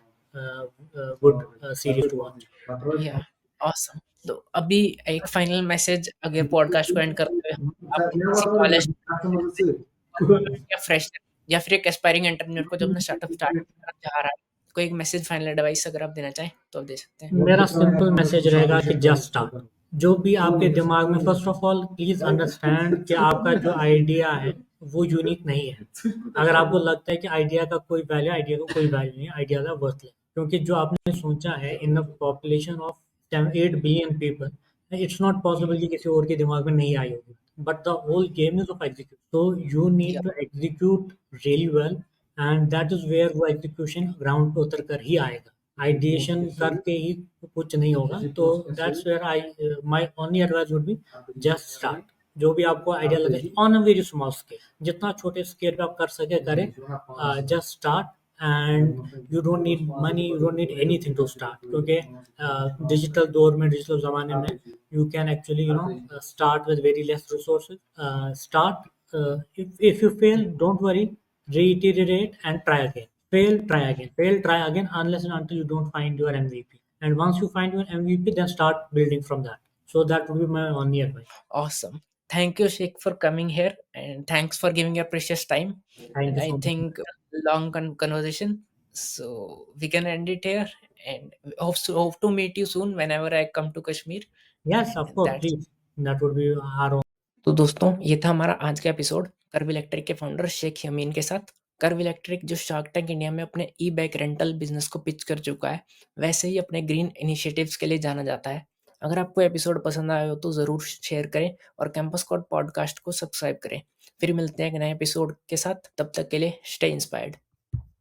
series to watch.
या ऑसम। तो अभी एक फाइनल मैसेज अगर पॉडकास्ट को एंड करते हुए आप किसी कॉलेज या फ्रेशर या फिर एक एस्पायरिंग एंटरप्रेन्योर को जो अपना स्टार्टअप स्टार्ट करना चाह रहा है, कोई एक मैसेज फाइनल एडवाइस अगर आप देना चाहें तो आप दे सकते हैं।
मेरा सिंपल मैसेज रहेगा कि जस्ट स्टार्ट। जो भी आपके दिमाग में, first of all please understand कि आपका जो आइडिया है वो यूनिक नहीं है। अगर आपको लगता है कि आइडिया का कोई वैल्यू, आइडिया का कोई वैल्यू नहीं है, आइडिया का वर्थलेस। क्योंकि जो आपने सोचा है in a population of 8 billion people, it's not possible कि किसी और के दिमाग में नहीं आई होगी। but the whole game is of execute. So you
या
need to execute really well, and that is where वो execution ground पे उतर कर ही आएगा. Ideation करके ही कुछ नहीं होगा. तो that's where my only advice would be just start. जो भी आपको आइडिया लगे on a very small scale, जितना छोटे स्केल पे आप कर सके करें. Just start, and you don't need money, you don't need anything to start, क्योंकि डिजिटल दौर में, डिजिटल जमाने में, you can actually start with very less resources. Start. If you fail, don't worry, reiterate and try again. Fail, try again. Fail, try again, unless and until you don't find your MVP. And once you find your MVP, then start building from that. So that would be my only advice.
awesome. Thank you, Sheikh, for coming here, and thanks for giving your precious time.
Thank
And
you
I
so
think
much.
long conversation, so we can end it here. And hope to meet you soon whenever I come to Kashmir.
Yes, of
And
course,
that's
please. That would be our own.
तो दोस्तों, ये था हमारा आज का एपिसोड कर्व इलेक्ट्रिक के फाउंडर शेख यमीन के साथ। कर्व इलेक्ट्रिक जो शार्क टैंक इंडिया में अपने ई बाइक रेंटल बिजनेस को पिच कर चुका है, वैसे ही अपने ग्रीन इनिशिएटिव्स के लिए जाना जाता है। अगर आपको एपिसोड पसंद आया हो तो ज़रूर शेयर करें और कैंपस कोड पॉडकास्ट को सब्सक्राइब करें। फिर मिलते हैं एक नए एपिसोड के साथ, तब तक के लिए स्टे इंस्पायर्ड।